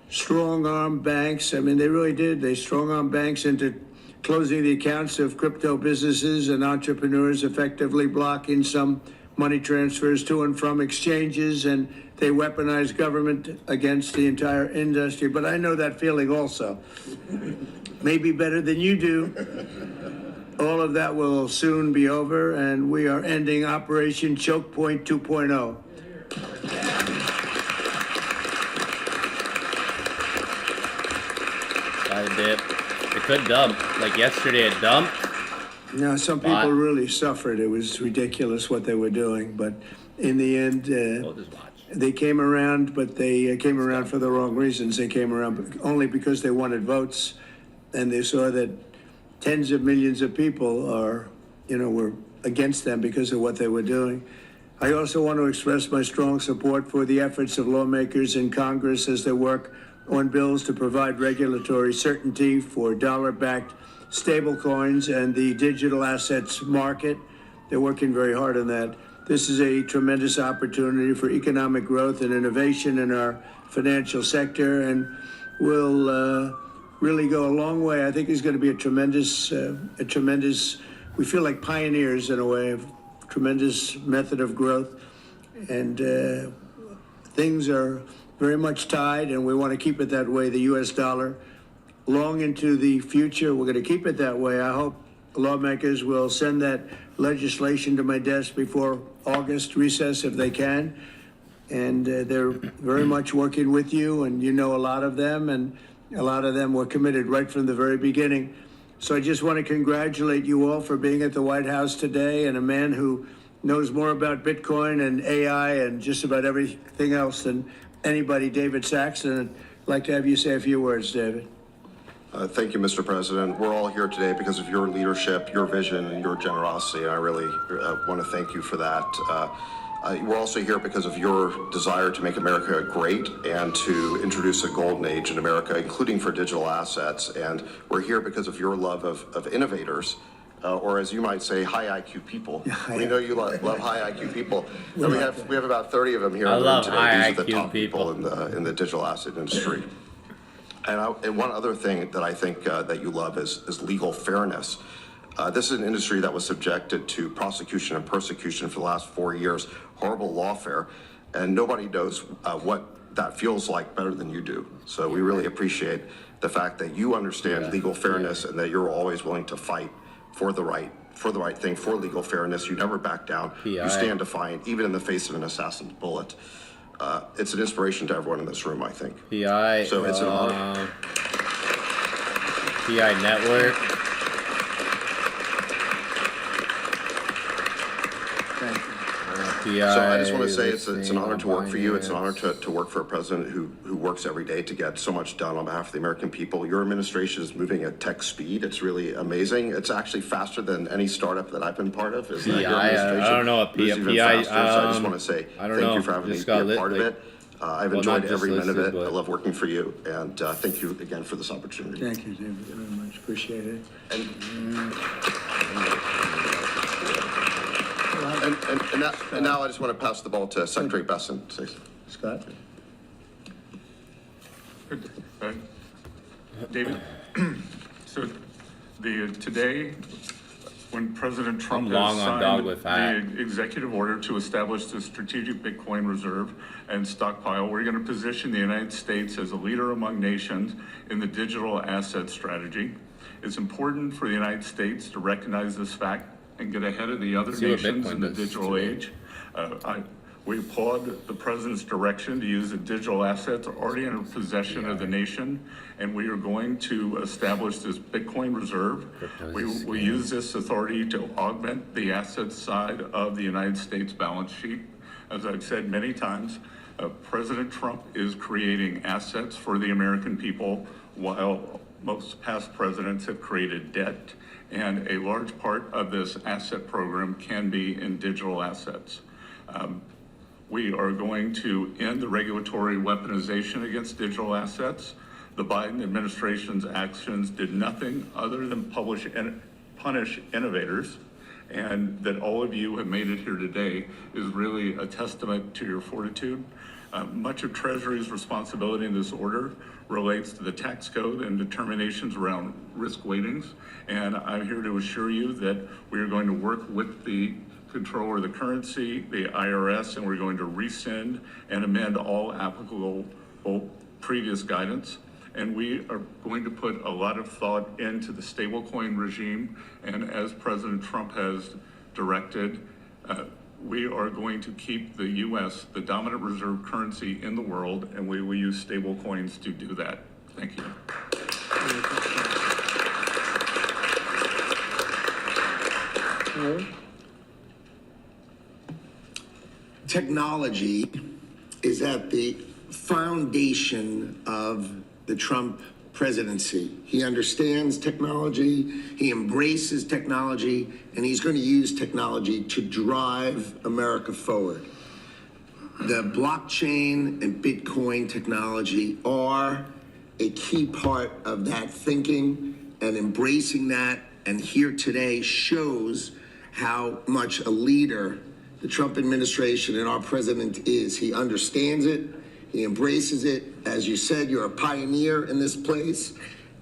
S3: strong-armed banks. I mean, they really did. They strong-armed banks into closing the accounts of crypto businesses and entrepreneurs, effectively blocking some money transfers to and from exchanges, and they weaponized government against the entire industry. But I know that feeling also. Maybe better than you do. All of that will soon be over, and we are ending Operation Choke Point 2.0.
S2: It could dump. Like yesterday, it dumped.
S3: Now, some people really suffered. It was ridiculous what they were doing, but in the end,
S2: We'll just watch.
S3: they came around, but they came around for the wrong reasons. They came around only because they wanted votes, and they saw that tens of millions of people were against them because of what they were doing. I also want to express my strong support for the efforts of lawmakers in Congress as they work on bills to provide regulatory certainty for dollar-backed stablecoins and the digital assets market. They're working very hard on that. This is a tremendous opportunity for economic growth and innovation in our financial sector, and will really go a long way. I think it's going to be a tremendous, we feel like pioneers in a way, of tremendous method of growth. And things are very much tied, and we want to keep it that way. The U.S. dollar, long into the future, we're going to keep it that way. I hope lawmakers will send that legislation to my desk before August recess if they can. And they're very much working with you, and you know a lot of them, and a lot of them were committed right from the very beginning. So I just want to congratulate you all for being at the White House today, and a man who knows more about Bitcoin and AI and just about everything else than anybody, David Saxon. I'd like to have you say a few words, David.
S8: Thank you, Mr. President. We're all here today because of your leadership, your vision, and your generosity, and I really want to thank you for that. We're also here because of your desire to make America great and to introduce a golden age in America, including for digital assets. And we're here because of your love of innovators, or as you might say, high IQ people. We know you love high IQ people. And we have about 30 of them here in the room today. These are the top people in the digital asset industry. And one other thing that I think that you love is legal fairness. This is an industry that was subjected to prosecution and persecution for the last 4 years, horrible lawfare, and nobody knows what that feels like better than you do. So we really appreciate the fact that you understand legal fairness and that you're always willing to fight for the right thing, for legal fairness. You never back down. You stand defiant, even in the face of an assassin's bullet. It's an inspiration to everyone in this room, I think. So it's an honor.
S2: PI Network.
S8: So I just want to say it's an honor to work for you. It's an honor to work for a president who works every day to get so much done on behalf of the American people. Your administration is moving at tech speed. It's really amazing. It's actually faster than any startup that I've been part of. Is that your administration
S2: I don't know what
S8: moves even
S2: PI.
S8: faster. So I just want to say thank you for having me be a part of it. I've enjoyed every minute of it. I love working for you, and thank you again for this opportunity.
S3: Thank you, David, very much. Appreciate it.
S8: And now I just want to pass the ball to Secretary Besson.
S3: Scott?
S9: David, so today, when President Trump has signed the executive order to establish the strategic Bitcoin reserve and stockpile, we're going to position the United States as a leader among nations in the digital asset strategy. It's important for the United States to recognize this fact and get ahead of the other nations in the digital age. We applaud the president's direction to use the digital assets already in possession of the nation, and we are going to establish this Bitcoin reserve. We use this authority to augment the asset side of the United States balance sheet. As I've said many times, President Trump is creating assets for the American people, while most past presidents have created debt, and a large part of this asset program can be in digital assets. We are going to end the regulatory weaponization against digital assets. The Biden administration's actions did nothing other than punish innovators, and that all of you have made it here today is really a testament to your fortitude. Much of Treasury's responsibility in this order relates to the tax code and determinations around risk weightings, and I'm here to assure you that we are going to work with the Controller of the Currency, the IRS, and we're going to rescind and amend all applicable previous guidance. And we are going to put a lot of thought into the stablecoin regime. And as President Trump has directed, we are going to keep the U.S. the dominant reserve currency in the world, and we will use stablecoins to do that. Thank you.
S10: Technology is at the foundation of the Trump presidency. He understands technology, he embraces technology, and he's going to use technology to drive America forward. The blockchain and Bitcoin technology are a key part of that thinking, and embracing that, and here today shows how much a leader the Trump administration and our president is. He understands it, he embraces it. As you said, you're a pioneer in this place,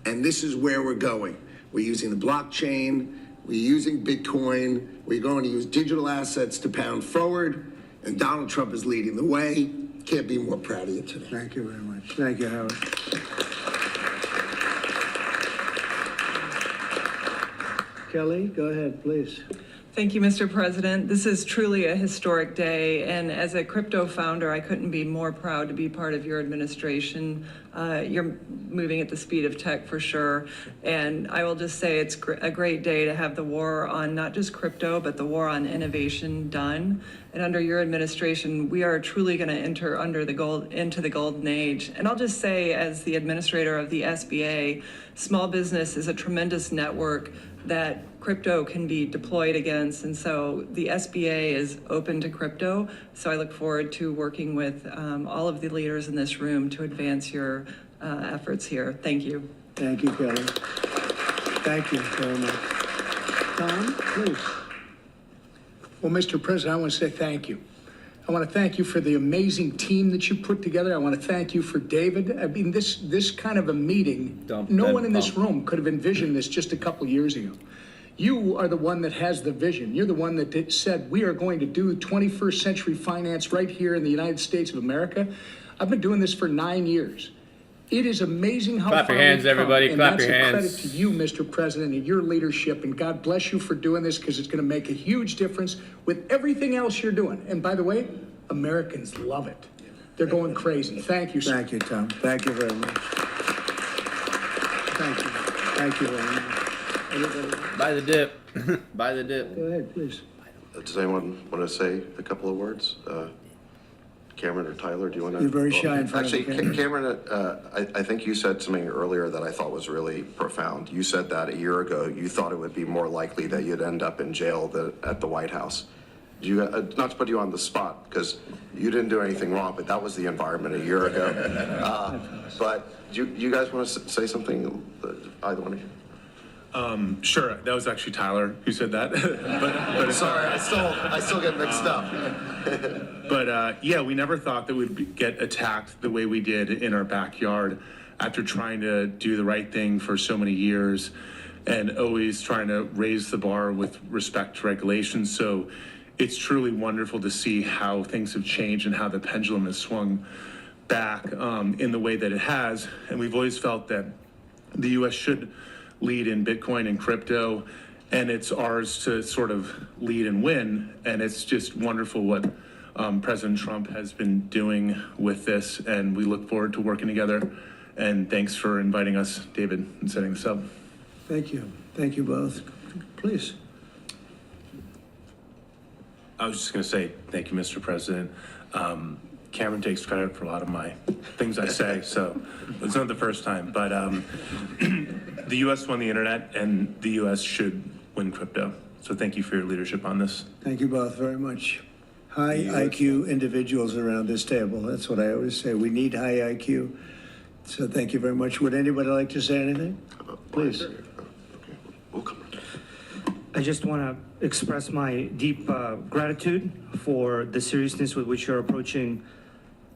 S10: and this is where we're going. We're using the blockchain, we're using Bitcoin, we're going to use digital assets to pound forward, and Donald Trump is leading the way. Can't be more proud of you today.
S3: Thank you very much. Thank you, Howard. Kelly, go ahead, please.
S11: Thank you, Mr. President. This is truly a historic day, and as a crypto founder, I couldn't be more proud to be part of your administration. You're moving at the speed of tech for sure, and I will just say it's a great day to have the war on not just crypto, but the war on innovation done. And under your administration, we are truly going to enter into the golden age. And I'll just say, as the administrator of the SBA, small business is a tremendous network that crypto can be deployed against. And so the SBA is open to crypto. So I look forward to working with all of the leaders in this room to advance your efforts here. Thank you.
S3: Thank you, Kelly. Thank you very much. Tom, please.
S12: Well, Mr. President, I want to say thank you. I want to thank you for the amazing team that you put together. I want to thank you for David. I mean, this kind of a meeting, no one in this room could have envisioned this just a couple years ago. You are the one that has the vision. You're the one that said, we are going to do 21st century finance right here in the United States of America. I've been doing this for 9 years. It is amazing how
S2: Clap your hands, everybody. Clap your hands.
S12: And that's a credit to you, Mr. President, and your leadership. And God bless you for doing this, because it's going to make a huge difference with everything else you're doing. And by the way, Americans love it. They're going crazy. Thank you, sir.
S3: Thank you, Tom. Thank you very much. Thank you. Thank you very much. Everybody?
S2: Buy the dip. Buy the dip.
S3: Go ahead, please.
S8: Does anyone want to say a couple of words? Cameron or Tyler, do you want to?
S3: You're very shy in front of the
S8: Actually,
S3: camera.
S8: Cameron, I think you said something earlier that I thought was really profound. You said that a year ago, you thought it would be more likely that you'd end up in jail than at the White House. Do you, not to put you on the spot, because you didn't do anything wrong, but that was the environment a year ago. But do you guys want to say something, either one of you?
S13: Sure, that was actually Tyler who said that. but
S8: Sorry, I still get mixed up.
S13: But yeah, we never thought that we'd get attacked the way we did in our backyard after trying to do the right thing for so many years and always trying to raise the bar with respect to regulations. So it's truly wonderful to see how things have changed and how the pendulum has swung back in the way that it has. And we've always felt that the U.S. should lead in Bitcoin and crypto, and it's ours to sort of lead and win. And it's just wonderful what President Trump has been doing with this, and we look forward to working together. And thanks for inviting us, David, and setting this up.
S3: Thank you. Thank you both. Please.
S13: I was just going to say thank you, Mr. President. Cameron takes credit for a lot of my things I say, so it's not the first time. But the U.S. won the internet, and the U.S. should win crypto. So thank you for your leadership on this.
S3: Thank you both very much. High IQ individuals around this table. That's what I always say. We need high IQ. So thank you very much. Would anybody like to say anything? Please.
S14: I just want to express my deep gratitude for the seriousness with which you're approaching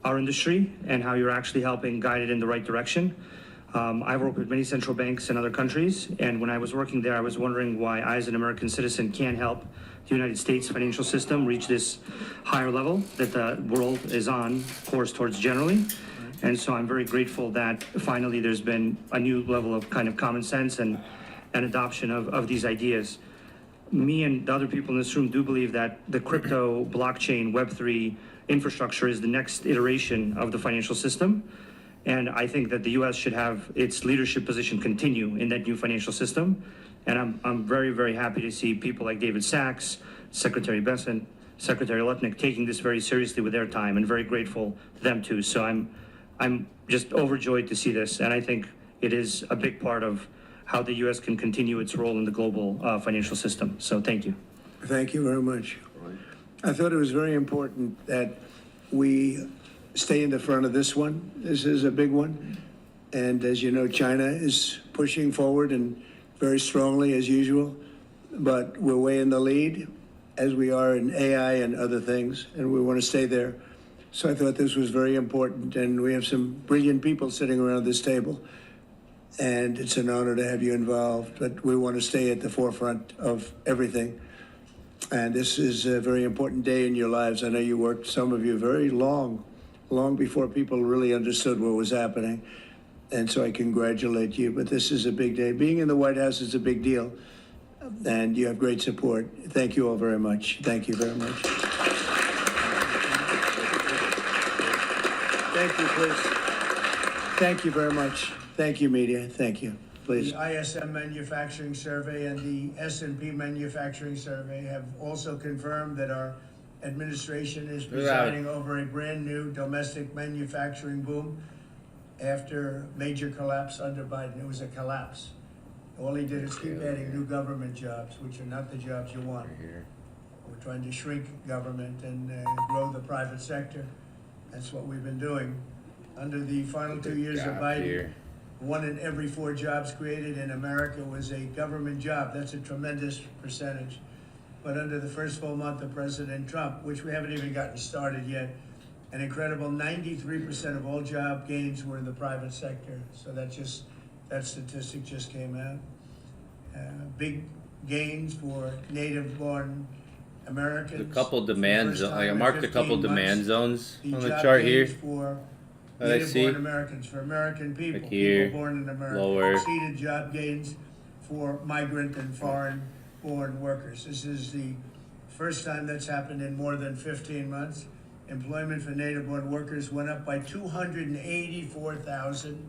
S14: our industry and how you're actually helping guide it in the right direction. I've worked with many central banks in other countries, and when I was working there, I was wondering why I, as an American citizen, can't help the United States financial system reach this higher level that the world is on course towards generally. And so I'm very grateful that finally there's been a new level of kind of common sense and adoption of these ideas. Me and the other people in this room do believe that the crypto, blockchain, Web3 infrastructure is the next iteration of the financial system. And I think that the U.S. should have its leadership position continue in that new financial system. And I'm very, very happy to see people like David Sachs, Secretary Bessent, Secretary Lutnick taking this very seriously with their time, and very grateful to them too. So I'm just overjoyed to see this. And I think it is a big part of how the U.S. can continue its role in the global financial system. So thank you.
S3: Thank you very much. I thought it was very important that we stay in the front of this one. This is a big one. And as you know, China is pushing forward and very strongly as usual. But we're way in the lead, as we are in AI and other things, and we want to stay there. So I thought this was very important, and we have some brilliant people sitting around this table. And it's an honor to have you involved, but we want to stay at the forefront of everything. And this is a very important day in your lives. I know you worked, some of you, very long before people really understood what was happening. And so I congratulate you, but this is a big day. Being in the White House is a big deal. and you have great support. Thank you all very much. Thank you very much. Thank you, please. Thank you very much. Thank you, media. Thank you. Please.
S15: The ISM Manufacturing Survey and the S&P Manufacturing Survey have also confirmed that our administration is presiding over a brand new domestic manufacturing boom after major collapse under Biden. It was a collapse. All he did is keep adding new government jobs, which are not the jobs you want. We're trying to shrink government and grow the private sector. That's what we've been doing. Under the final 2 years of Biden, 1 in every 4 jobs created in America was a government job. That's a tremendous percentage. But under the first full month of President Trump, which we haven't even gotten started yet, an incredible 93% of all job gains were in the private sector. So that statistic just came out. Big gains for native-born Americans.
S2: A couple demand zones. Like I marked a couple demand zones on the
S15: job
S2: chart
S15: gains
S2: here.
S15: For
S2: That I see.
S15: native-born Americans, for American people,
S2: Like here,
S15: people born in America.
S2: lower.
S15: Exceeded job gains for migrant and foreign-born workers. This is the first time that's happened in more than 15 months. Employment for native-born workers went up by 284,000,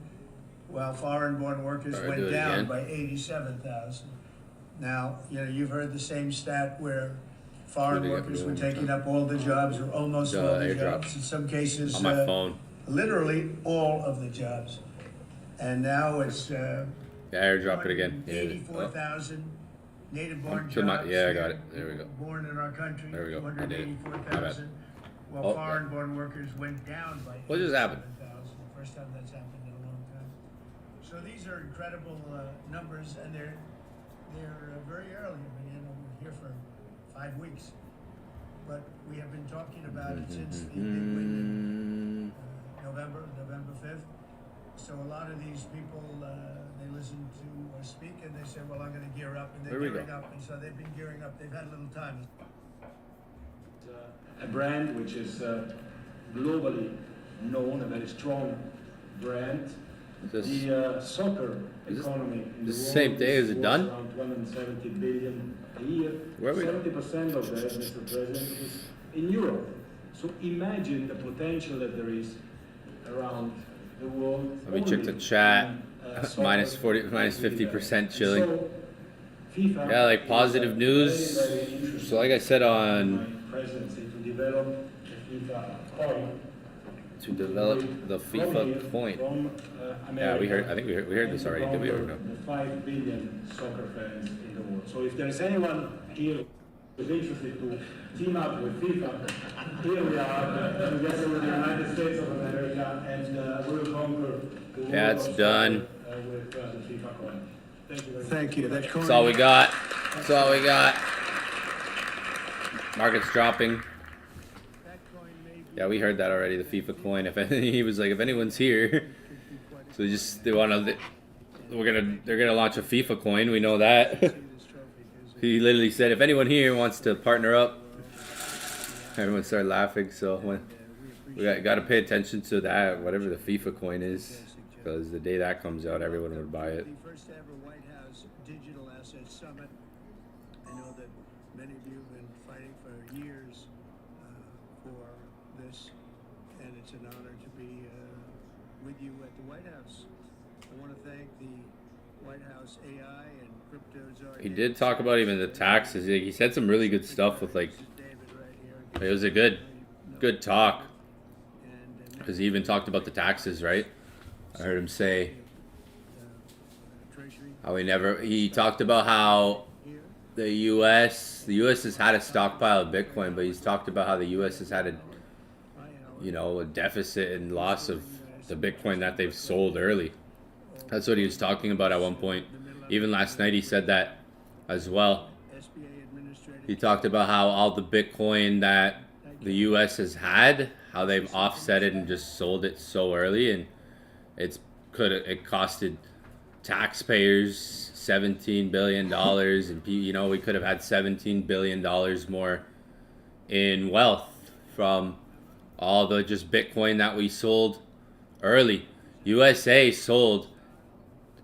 S15: while foreign-born workers went down by 87,000. Now, you've heard the same stat where foreign workers were taking up all the jobs or almost all the jobs. In some cases,
S2: on my phone.
S15: Literally all of the jobs. And now it's
S2: airdrop it again.
S15: 84,000 native-born
S2: To my-
S15: jobs.
S2: yeah, I got it. There we go.
S15: Born in our country.
S2: There we go. I did it.
S15: 284,000. While
S2: Oh,
S15: foreign-born workers went down by
S2: What just happened?
S15: 87,000. First time that's happened in a long time. So these are incredible numbers, and they're very early. I mean, we're here for 5 weeks, but we have been talking about it since the big win in November 5th. So a lot of these people, they listen to us speak and they say, well, I'm going to gear up, and they're gearing up, and so they've been gearing up. They've had a little time.
S7: A brand which is globally known, a very strong brand. The soccer economy in the world
S2: same day, is it done?
S7: around 270 billion a year.
S2: Where are we?
S7: 70% of that, Mr. President, is in Europe. So imagine the potential that there is around the world.
S2: Let me check the chat. minus 50% chilling.
S7: So, FIFA
S2: Yeah, like positive news.
S7: very interested
S2: So like I said on
S7: presidency to develop the FIFA coin.
S2: to develop the FIFA coin. Yeah, we heard. I think we heard this already. Did we or no?
S7: The 5 billion soccer fans in the world. So if there is anyone here who's interested to team up with FIFA, here we are together with the United States of America, and we will conquer the world.
S2: Yeah, it's done.
S7: With the FIFA coin. Thank you very much.
S3: Thank you.
S2: That's all we got. That's all we got. Market's dropping. Yeah, we heard that already. The FIFA coin. If he was like, if anyone's here, so they want to. They're gonna launch a FIFA coin. We know that. He literally said, if anyone here wants to partner up, everyone started laughing. So we got to pay attention to that, whatever the FIFA coin is, because the day that comes out, everyone would buy it.
S3: The first ever White House Digital Asset Summit. I know that many of you have been fighting for years for this, and it's an honor to be with you at the White House. I want to thank the White House AI and crypto czar.
S2: He did talk about even the taxes. He said some really good stuff with like. It was a good talk. Because he even talked about the taxes, right? I heard him say how he talked about how the U.S. has had a stockpile of Bitcoin, but he's talked about how the U.S. has had a deficit and loss of the Bitcoin that they've sold early. That's what he was talking about at one point. Even last night he said that as well. He talked about how all the Bitcoin that the U.S. has had, how they've offset it and just sold it so early, and it costed taxpayers $17 billion, and we could have had $17 billion more in wealth from all the just Bitcoin that we sold early. USA sold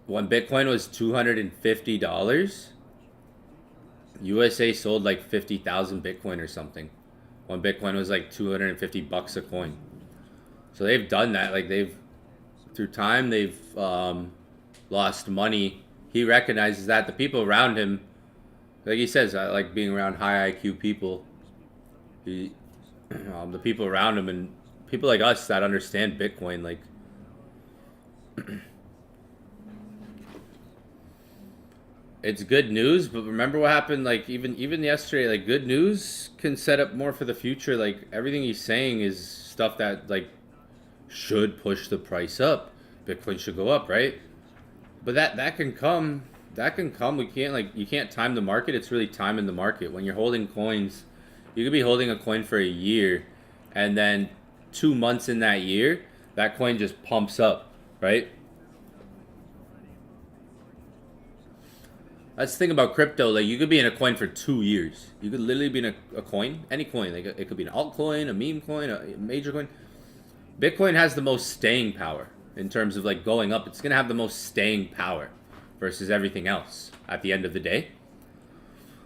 S2: when Bitcoin was $250. USA sold like 50,000 Bitcoin or something. When Bitcoin was like $250 a coin. So they've done that. Like through time, they've lost money. He recognizes that. The people around him, like he says, I like being around high IQ people. The people around him and people like us that understand Bitcoin, like it's good news, but remember what happened like even yesterday, like good news can set up more for the future. Like everything he's saying is stuff that like should push the price up. Bitcoin should go up, right? But that can come. We can't you can't time the market. It's really timing the market. When you're holding coins, you could be holding a coin for a year and then 2 months in that year, that coin just pumps up, right? That's the thing about crypto. Like you could be in a coin for 2 years. You could literally be in a coin, any coin. Like it could be an altcoin, a meme coin, a major coin. Bitcoin has the most staying power in terms of like going up. It's gonna have the most staying power versus everything else at the end of the day.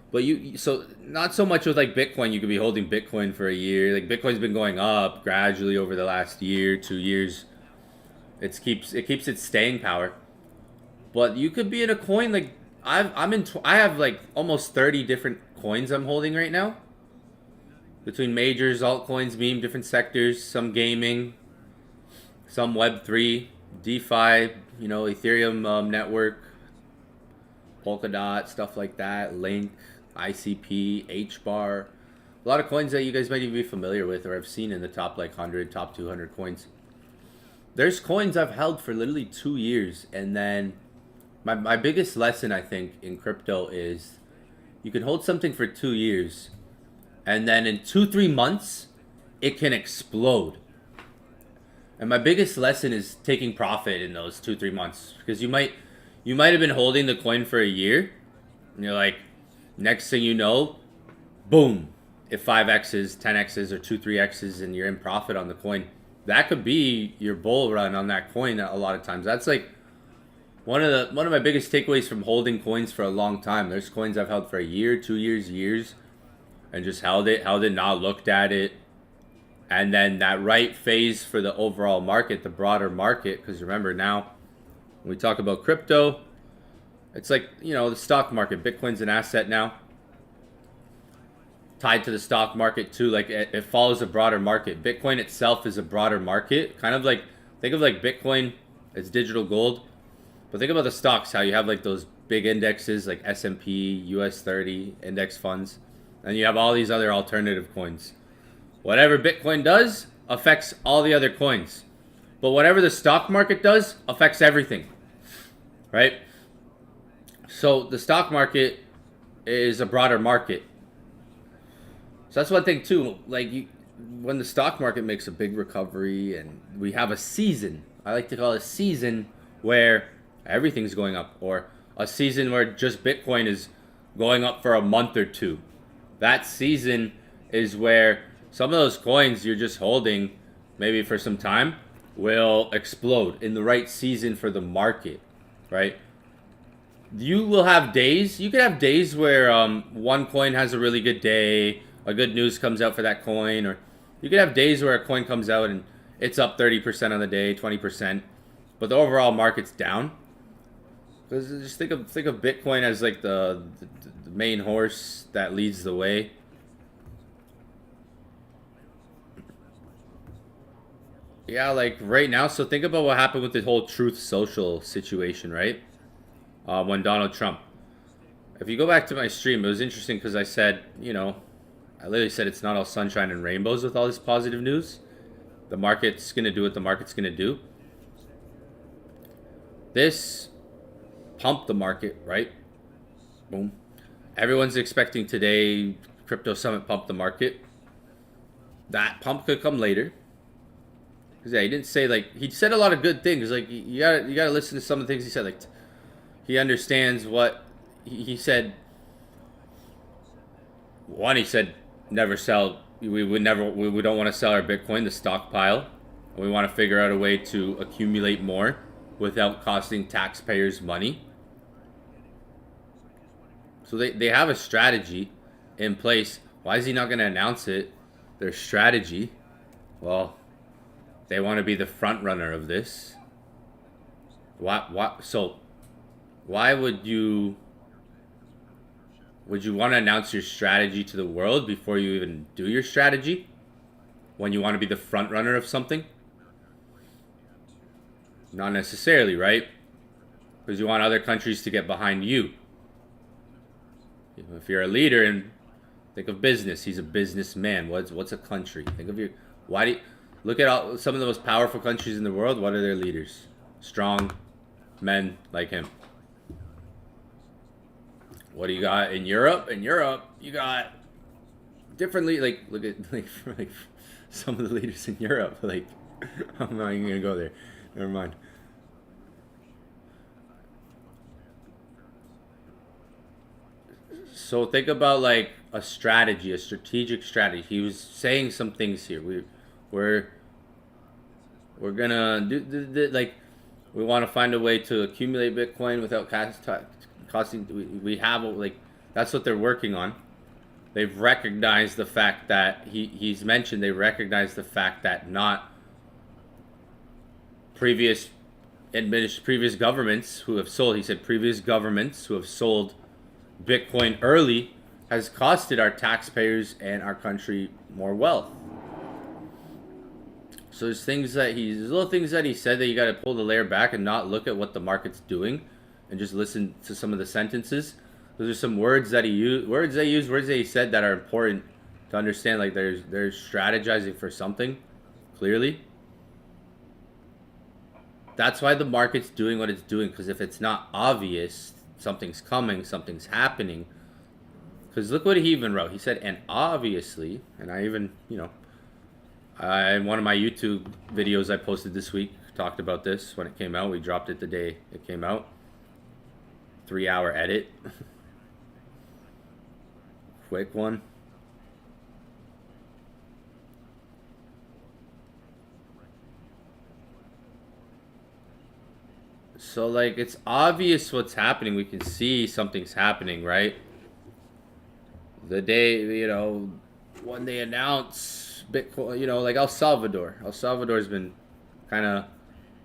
S2: But so not so much with like Bitcoin. You could be holding Bitcoin for a year. Like Bitcoin's been going up gradually over the last year, 2 years. It keeps its staying power. But you could be in a coin like I have like almost 30 different coins I'm holding right now. Between majors, altcoins, meme, different sectors, some gaming, some Web3, DeFi, Ethereum network, Polkadot, stuff like that, Link, ICP, HBAR. A lot of coins that you guys might even be familiar with or have seen in the top like 100, top 200 coins. There's coins I've held for literally 2 years, and then my biggest lesson I think in crypto is you can hold something for 2 years and then in 2-3 months it can explode. And my biggest lesson is taking profit in those 2-3 months, because you might have been holding the coin for a year and you're like, next thing you know, boom, it 5x's, 10x's, or 2-3x's and you're in profit on the coin. That could be your bull run on that coin a lot of times. That's like one of my biggest takeaways from holding coins for a long time. There's coins I've held for a year, 2 years, and just held it, not looked at it. And then that right phase for the overall market, the broader market, because remember now, when we talk about crypto, it's like, the stock market. Bitcoin's an asset now, tied to the stock market too. Like it follows a broader market. Bitcoin itself is a broader market. Kind of like, think of like Bitcoin as digital gold. But think about the stocks, how you have like those big indexes like S&P, US 30 index funds. And you have all these other alternative coins. Whatever Bitcoin does affects all the other coins. But whatever the stock market does affects everything. Right? So the stock market is a broader market. So that's one thing too. Like when the stock market makes a big recovery and we have a season, I like to call it a season where everything's going up, or a season where just Bitcoin is going up for a month or two. That season is where some of those coins you're just holding maybe for some time will explode in the right season for the market, right? You will have days, you could have days where one coin has a really good day, a good news comes out for that coin, or you could have days where a coin comes out and it's up 30% on the day, 20%, but the overall market's down. Because just think of Bitcoin as like the main horse that leads the way. Yeah, like right now. So think about what happened with the whole Truth Social situation, right? When Donald Trump. If you go back to my stream, it was interesting because I said, I literally said it's not all sunshine and rainbows with all this positive news. The market's going to do what the market's going to do. This pumped the market, right? Boom. Everyone's expecting today Crypto Summit pump the market. That pump could come later. Because he didn't say he said a lot of good things. Like you gotta listen to some of the things he said. Like he understands what he said. One, he said never sell. We don't want to sell our Bitcoin, the stockpile. We want to figure out a way to accumulate more without costing taxpayers money. So they have a strategy in place. Why is he not going to announce it? Their strategy. Well, they want to be the front runner of this. So why would you want to announce your strategy to the world before you even do your strategy? When you want to be the front runner of something? Not necessarily, right? Because you want other countries to get behind you. If you're a leader and think of business, he's a businessman. What's a country? Think of look at some of the most powerful countries in the world. What are their leaders? Strong men like him. What do you got in Europe? In Europe, you got differently. Like look at like some of the leaders in Europe. Like I'm not even gonna go there. Never mind. So think about like a strategy, a strategic strategy. He was saying some things here. We're gonna do like we want to find a way to accumulate Bitcoin without costing. We have like that's what they're working on. They've recognized the fact that he's mentioned. They recognize the fact that not previous governments who have sold. He said previous governments who have sold Bitcoin early has costed our taxpayers and our country more wealth. So there's little things that he said that you got to pull the layer back and not look at what the market's doing and just listen to some of the sentences. Those are some words that words that he said that are important to understand. Like they're strategizing for something clearly. That's why the market's doing what it's doing, because if it's not obvious, something's coming, something's happening. Because look what he even wrote. He said, and obviously, and I even, in one of my YouTube videos I posted this week, talked about this when it came out. We dropped it the day it came out. 3-hour edit. Quick one. So like it's obvious what's happening. We can see something's happening, right? The day, when they announce Bitcoin, like El Salvador. El Salvador's been kind of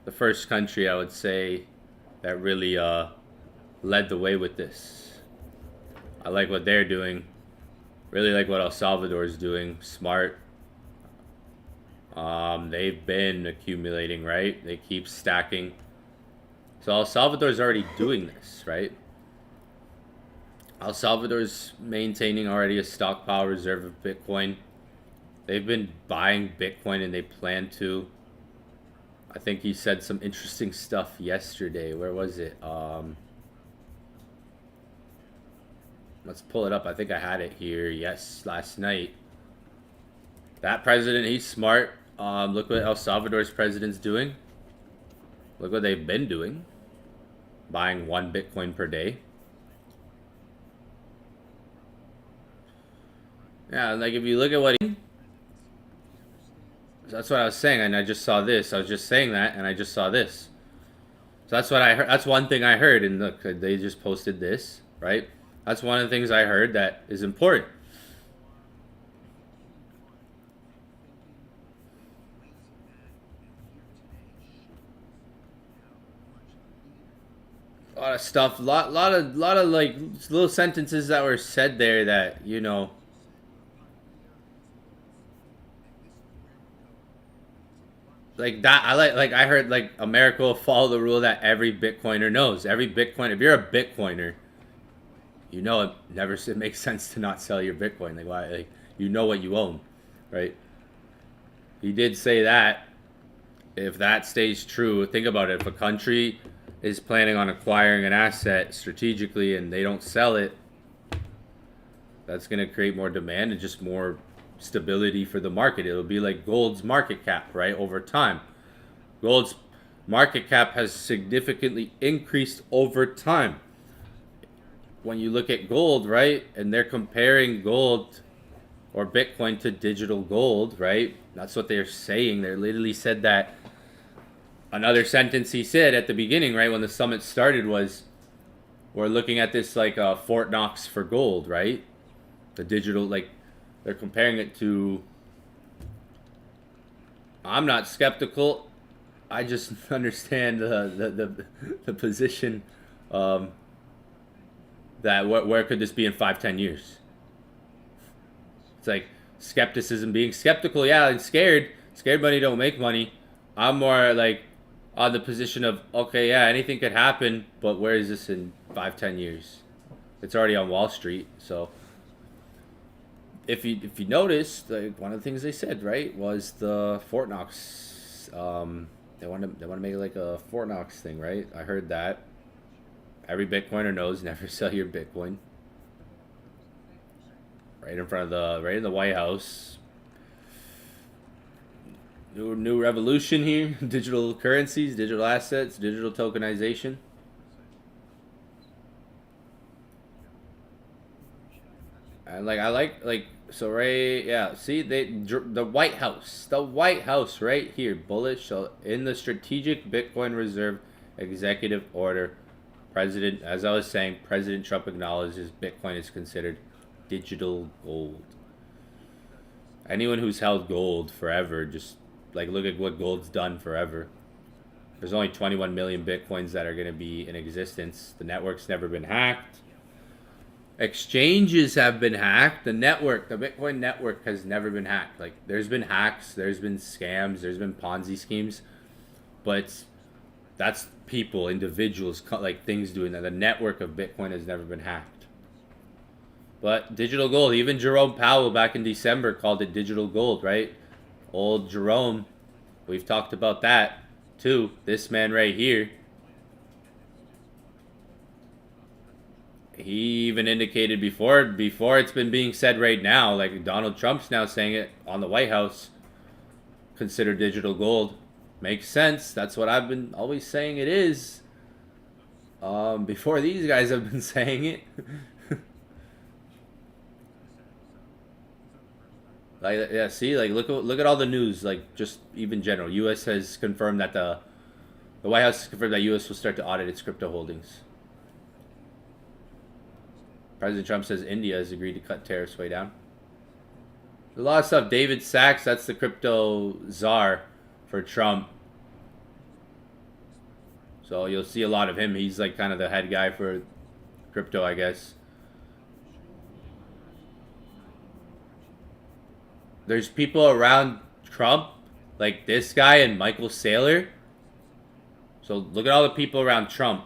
S2: the first country I would say that really led the way with this. I like what they're doing. Really like what El Salvador is doing. Smart. They've been accumulating, right? They keep stacking. So El Salvador's already doing this, right? El Salvador's maintaining already a stockpile reserve of Bitcoin. They've been buying Bitcoin and they plan to. I think he said some interesting stuff yesterday. Where was it? Let's pull it up. I think I had it here. Yes, last night. That president, he's smart. Look what El Salvador's president's doing. Look what they've been doing. Buying 1 Bitcoin per day. Yeah, like if you look at what that's what I was saying, and I just saw this. I was just saying that, and I just saw this. So that's what I heard. That's one thing I heard, and look, they just posted this, right? That's one of the things I heard that is important. A lot of stuff, lot of like little sentences that were said there that like that. I heard like America will follow the rule that every Bitcoiner knows. Every Bitcoiner, if you're a Bitcoiner, it never makes sense to not sell your Bitcoin. Like why? Like what you own, right? He did say that. If that stays true, think about it. If a country is planning on acquiring an asset strategically and they don't sell it, that's going to create more demand and just more stability for the market. It'll be like gold's market cap, right? Over time. Gold's market cap has significantly increased over time. When you look at gold, right? And they're comparing gold or Bitcoin to digital gold, right? That's what they're saying. They literally said that. Another sentence he said at the beginning, right, when the summit started was, we're looking at this like Fort Knox for gold, right? The digital, like, they're comparing it to. I'm not skeptical. I just understand the position that where could this be in 5-10 years? It's like skepticism, being skeptical, yeah, and scared. Scared money don't make money. I'm more like on the position of, okay, yeah, anything could happen, but where is this in 5-10 years? It's already on Wall Street, so if you notice, like, one of the things they said, right, was the Fort Knox. They want to make it like a Fort Knox thing, right? I heard that. Every Bitcoiner knows never sell your Bitcoin. Right in front of right in the White House. New revolution here. Digital currencies, digital assets, digital tokenization. And I like so right, yeah. See, the White House, right here, bullish. So in the strategic Bitcoin reserve executive order, President, as I was saying, President Trump acknowledges Bitcoin is considered digital gold. Anyone who's held gold forever, just like look at what gold's done forever. There's only 21 million Bitcoins that are going to be in existence. The network's never been hacked. Exchanges have been hacked. The Bitcoin network has never been hacked. Like, there's been hacks, there's been scams, there's been Ponzi schemes, but that's people, individuals, like things doing that. The network of Bitcoin has never been hacked. But digital gold, even Jerome Powell back in December called it digital gold, right? Old Jerome, we've talked about that too. This man right here, he even indicated before it's been being said right now, like Donald Trump's now saying it on the White House, consider digital gold. Makes sense. That's what I've been always saying it is. Before these guys have been saying it. Like, yeah, see, like look at all the news, like just even general. U.S. has confirmed that the White House has confirmed that U.S. will start to audit its crypto holdings. President Trump says India has agreed to cut tariffs way down. A lot of stuff. David Sachs, that's the crypto czar for Trump. So you'll see a lot of him. He's like kind of the head guy for crypto, I guess. There's people around Trump, like this guy and Michael Saylor. So look at all the people around Trump.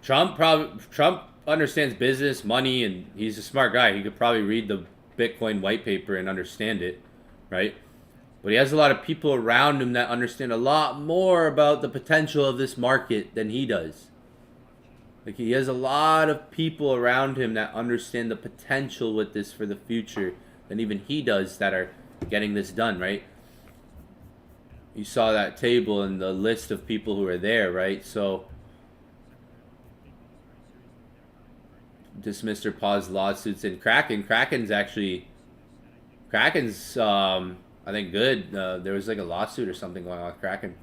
S2: Trump understands business, money, and he's a smart guy. He could probably read the Bitcoin white paper and understand it, right? But he has a lot of people around him that understand a lot more about the potential of this market than he does. Like, he has a lot of people around him that understand the potential with this for the future than even he does that are getting this done, right? You saw that table and the list of people who are there, right? So dismissed or paused lawsuits in Kraken. Kraken's I think good. There was like a lawsuit or something going on with Kraken.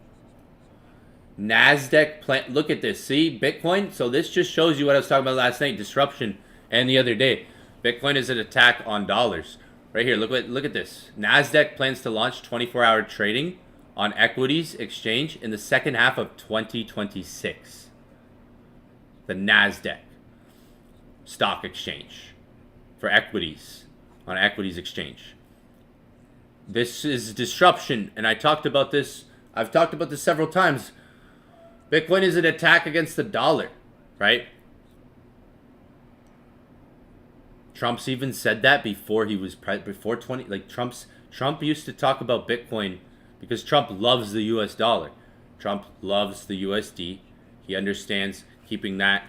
S2: NASDAQ plan. Look at this. See, Bitcoin. So this just shows you what I was talking about last night. Disruption and the other day. Bitcoin is an attack on dollars. Right here. Look at this. NASDAQ plans to launch 24-hour trading on equities exchange in the second half of 2026. The NASDAQ stock exchange for equities on equities exchange. This is disruption, and I've talked about this several times. Bitcoin is an attack against the dollar, right? Trump's even said that before he was Trump used to talk about Bitcoin because Trump loves the US dollar. Trump loves the USD. He understands keeping that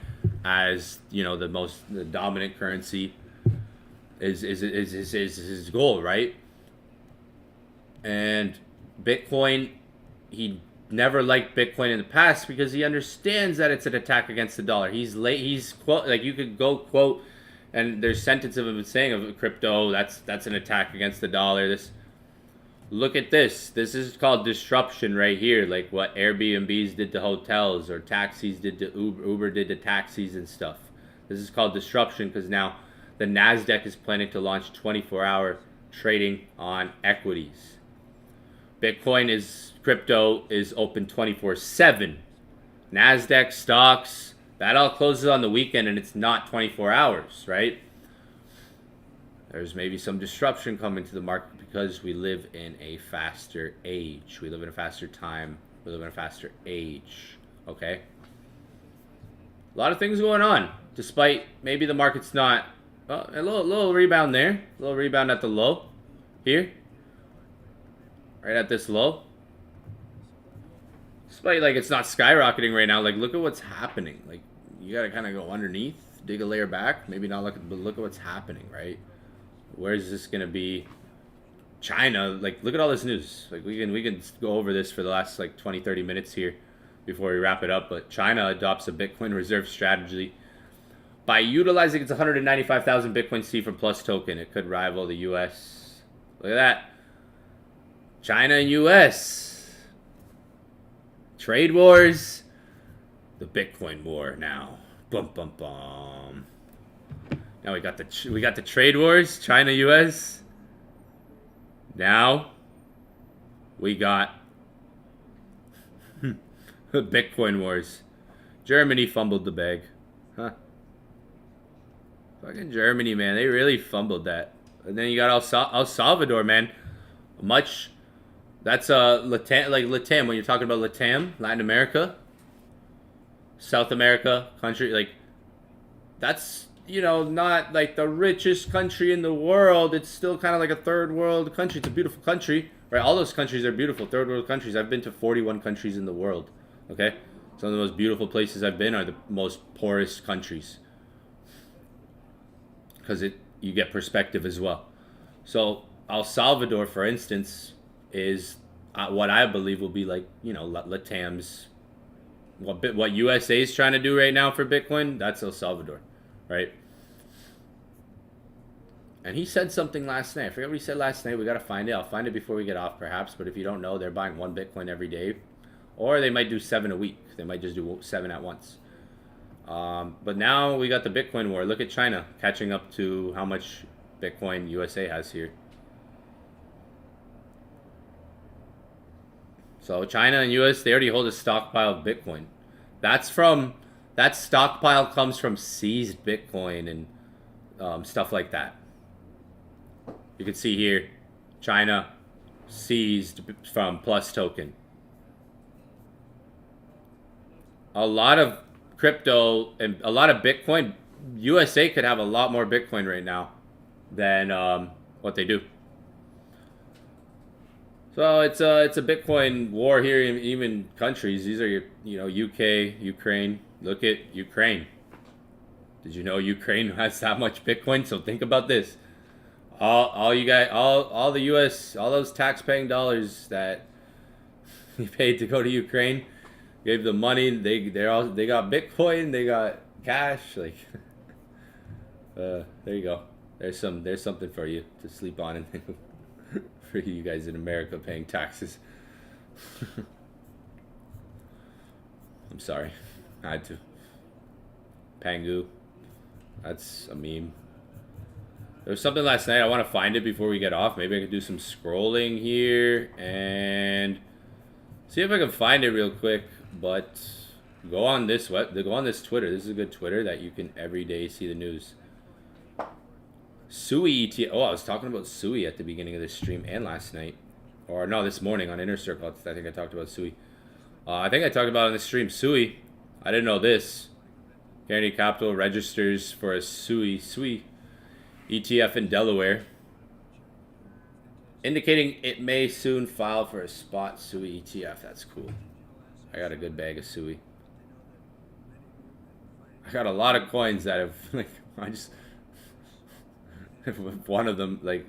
S2: as, the dominant currency is his goal, right? And Bitcoin, he never liked Bitcoin in the past because he understands that it's an attack against the dollar. He's you could go quote, and there's sentence of him saying of crypto, that's an attack against the dollar. Look at this. This is called disruption right here. Like what Airbnbs did to hotels or taxis did to Uber did to taxis and stuff. This is called disruption because now the NASDAQ is planning to launch 24-hour trading on equities. Crypto is open 24/7. NASDAQ stocks, that all closes on the weekend and it's not 24 hours, right? There's maybe some disruption coming to the market because we live in a faster age. We live in a faster time. We live in a faster age, okay? A lot of things going on, despite maybe the market's not... Oh, a little rebound there. A little rebound at the low here. Right at this low. Despite, like, it's not skyrocketing right now. Like, look at what's happening. Like, you got to kind of go underneath, dig a layer back. Maybe not look at, but look at what's happening, right? Where is this going to be? China, like, look at all this news. Like, we can go over this for the last, like, 20, 30 minutes here before we wrap it up. But China adopts a Bitcoin reserve strategy. By utilizing its 195,000 Bitcoin C for Plus token, it could rival the U.S. Look at that. China and U.S. Trade wars. The Bitcoin war now. Bum, bum, bum. Now we got the trade wars, China, U.S. Now we got Bitcoin wars. Germany fumbled the bag. Huh. Fucking Germany, man. They really fumbled that. And then you got El Salvador, man. That's Latam, like Latam, when you're talking about Latam, Latin America, South America, country, like, that's, you know, not like the richest country in the world. It's still kind of like a third world country. It's a beautiful country, right? All those countries are beautiful, third world countries. I've been to 41 countries in the world, okay? Some of the most beautiful places I've been are the most poorest countries. Because you get perspective as well. So El Salvador, for instance, is what I believe will be like, you know, Latam's, what USA is trying to do right now for Bitcoin. That's El Salvador, right? And he said something last night. I forget what he said last night. We got to find it. I'll find it before we get off, perhaps. But if you don't know, they're buying 1 Bitcoin every day, or they might do 7 a week. They might just do 7 at once. But now we got the Bitcoin war. Look at China catching up to how much Bitcoin USA has here. So China and US, they already hold a stockpile of Bitcoin. That stockpile comes from seized Bitcoin and stuff like that. You can see here, China seized from Plus token. A lot of crypto and a lot of Bitcoin. USA could have a lot more Bitcoin right now than what they do. So it's a Bitcoin war here. Even countries. These are UK, Ukraine. Look at Ukraine. Did you know Ukraine has that much Bitcoin? So think about this. All you guys, all the US, all those tax-paying dollars that you paid to go to Ukraine, gave them money. They got Bitcoin. They got cash. Like, there you go. There's something for you to sleep on, and for you guys in America paying taxes. I'm sorry, I had to. Pangu, that's a meme. There was something last night. I want to find it before we get off. Maybe I could do some scrolling here and see if I can find it real quick. But go on this Twitter. This is a good Twitter that you can every day see the news. Sui ETF. Oh, I was talking about Sui at the beginning of this stream and last night, or no, this morning on Inner Circle. I think I talked about Sui. I think I talked about it on the stream. Sui. I didn't know this. Guarantee Capital registers for a Sui ETF in Delaware, indicating it may soon file for a spot Sui ETF. That's cool. I got a good bag of Sui. I got a lot of coins that have, like, I just, one of them, like,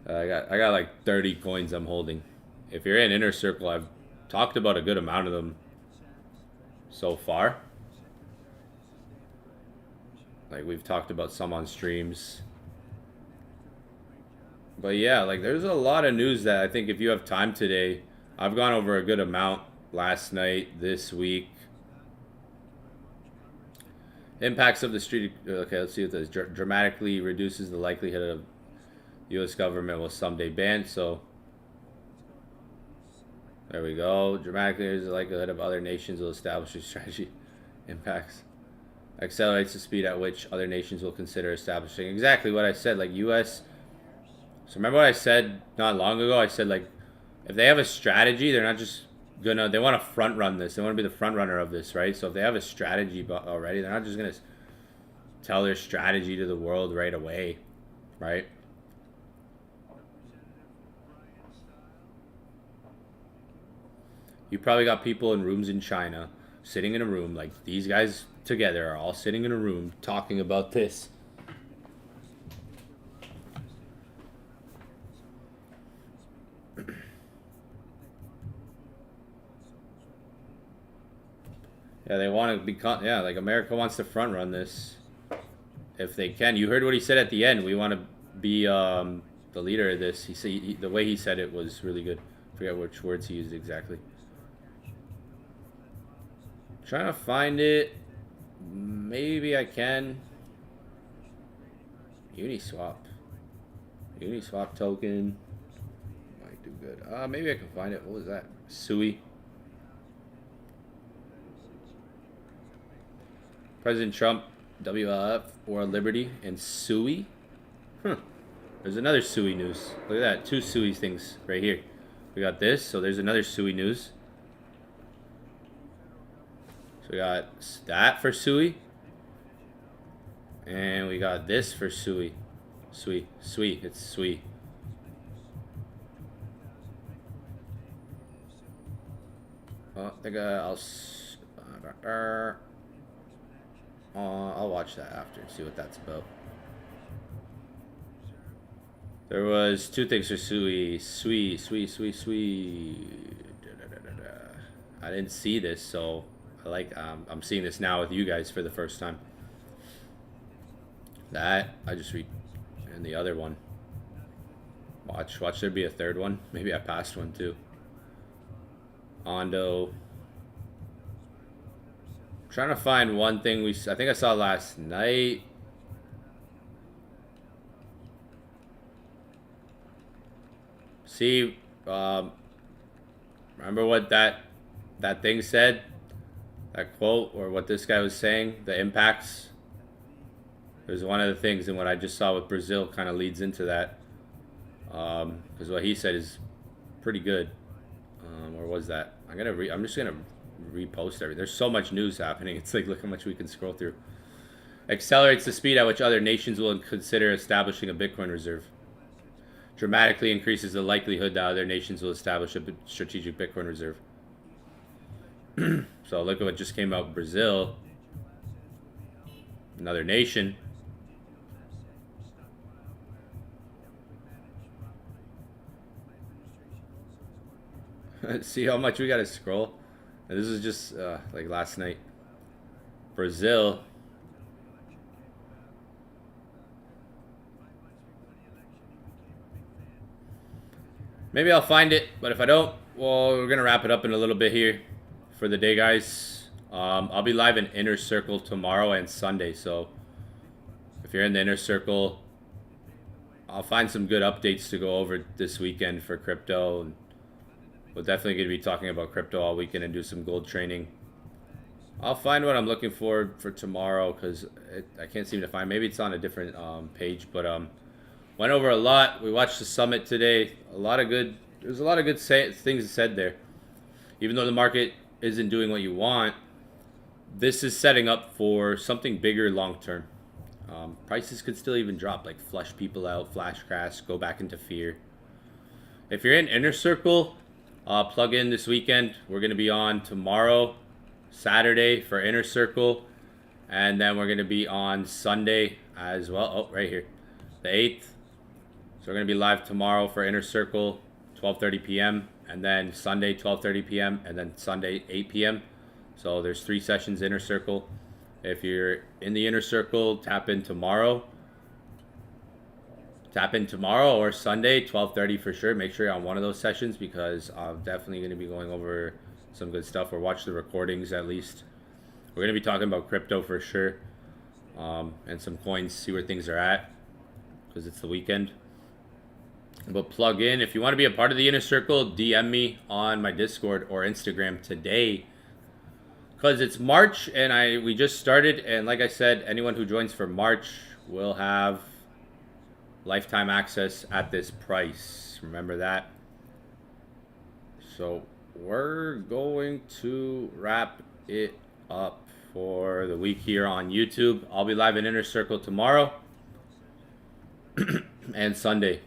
S2: I got like 30 coins I'm holding. If you're in Inner Circle, I've talked about a good amount of them so far. Like, we've talked about some on streams. But yeah, like there's a lot of news that I think if you have time today, I've gone over a good amount last night, this week. Impacts of the street. Okay, let's see what this dramatically reduces the likelihood of U.S. government will someday ban. So there we go. Dramatically reduces the likelihood of other nations will establish a strategy. Impacts accelerates the speed at which other nations will consider establishing. Exactly what I said. Like U.S. So remember what I said not long ago? I said like if they have a strategy, they're not just gonna. They want to front run this. They want to be the front runner of this, right? So if they have a strategy already, they're not just gonna tell their strategy to the world right away, right? You probably got people in rooms in China, sitting in a room like these guys together are all sitting in a room talking about this. Yeah, they want to become. Yeah, like America wants to front run this, if they can. You heard what he said at the end. We want to be the leader of this. He said the way he said it was really good. I forget which words he used exactly. Trying to find it. Maybe I can. Uniswap token. Might do good. Maybe I can find it. What was that? SUI. President Trump, WLF, World Liberty, and SUI. Huh. There's another SUI news. Look at that. 2 SUI things right here. We got this. So there's another SUI news. So we got that for SUI. And we got this for SUI. SUI. It's SUI. I think I'll watch that after and see what that's about. There was 2 things for SUI. I didn't see this, so I like. I'm seeing this now with you guys for the first time. That I just read, and the other one. Watch there be a third one. Maybe I passed one too. Ondo. Trying to find one thing I think I saw last night. See, remember what that thing said? That quote, or what this guy was saying, the impacts. It was one of the things, and what I just saw with Brazil kind of leads into that. Because what he said is pretty good. Or was that? I'm just gonna repost everything. There's so much news happening. It's like, look how much we can scroll through. Accelerates the speed at which other nations will consider establishing a Bitcoin reserve. Dramatically increases the likelihood that other nations will establish a strategic Bitcoin reserve. So look at what just came out. Brazil, another nation. See how much we got to scroll? And this is just like last night. Brazil. Maybe I'll find it, but if I don't, well, we're gonna wrap it up in a little bit here for the day, guys. I'll be live in Inner Circle tomorrow and Sunday, so if you're in the Inner Circle, I'll find some good updates to go over this weekend for crypto. And we're definitely going to be talking about crypto all weekend and do some gold training. I'll find what I'm looking for tomorrow, because I can't seem to find. Maybe it's on a different page, but went over a lot. We watched the summit today. There's a lot of good things said there. Even though the market isn't doing what you want, this is setting up for something bigger long term. Prices could still even drop, like flush people out, flash crash, go back into fear. If you're in Inner Circle, plug in this weekend. We're going to be on tomorrow, Saturday for Inner Circle, and then we're going to be on Sunday as well. Oh, right here, the 8th. So we're going to be live tomorrow for Inner Circle, 12:30 p.m., and then Sunday, 12:30 p.m., and then Sunday, 8 p.m. So there's 3 sessions Inner Circle. If you're in the Inner Circle, tap in tomorrow. tap in tomorrow or Sunday, 12:30 for sure. Make sure you're on one of those sessions because I'm definitely going to be going over some good stuff, or watch the recordings at least. We're going to be talking about crypto for sure, and some coins, see where things are at, because it's the weekend. But plug in. If you want to be a part of the inner circle, DM me on my Discord or Instagram today, because it's March and we just started, and like I said, anyone who joins for March will have lifetime access at this price. Remember that. So we're going to wrap it up for the week here on YouTube. I'll be live in Inner Circle tomorrow and Sunday.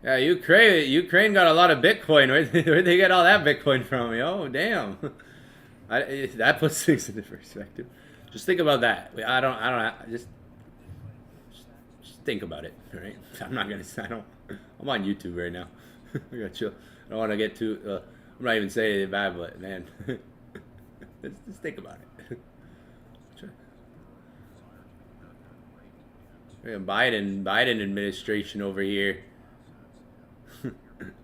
S2: Yeah, Ukraine got a lot of Bitcoin. Where'd they get all that Bitcoin from? Oh, damn. That puts things into perspective. Just think about that. Just think about it, right? I'm on YouTube right now. I got chill. I don't want to get too, I'm not even saying anything bad, but man, just think about it. Biden administration over here.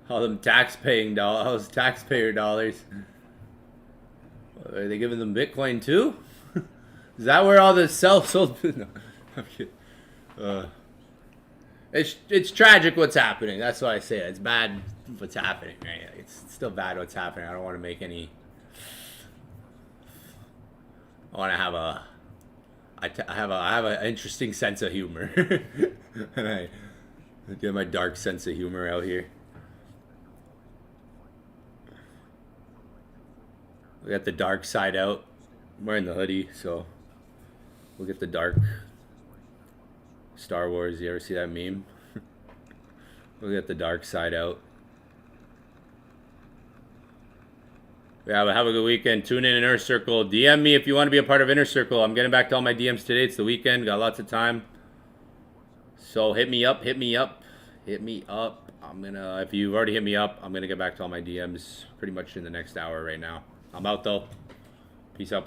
S2: All them taxpayer dollars. Are they giving them Bitcoin too? Is that where all the self-sold? No, I'm kidding. It's tragic what's happening. That's why I say it. It's bad what's happening. Right? It's still bad what's happening. I don't want to make any. I want to have a. I have an interesting sense of humor, and I get my dark sense of humor out here. We got the dark side out. I'm wearing the hoodie, so we'll get the dark. Star Wars, you ever see that meme? We'll get the dark side out. Yeah, but have a good weekend. Tune in Inner Circle. DM me if you want to be a part of Inner Circle. I'm getting back to all my DMs today. It's the weekend. Got lots of time. So hit me up. If you've already hit me up, I'm gonna get back to all my DMs pretty much in the next hour right now. I'm out though. Peace out.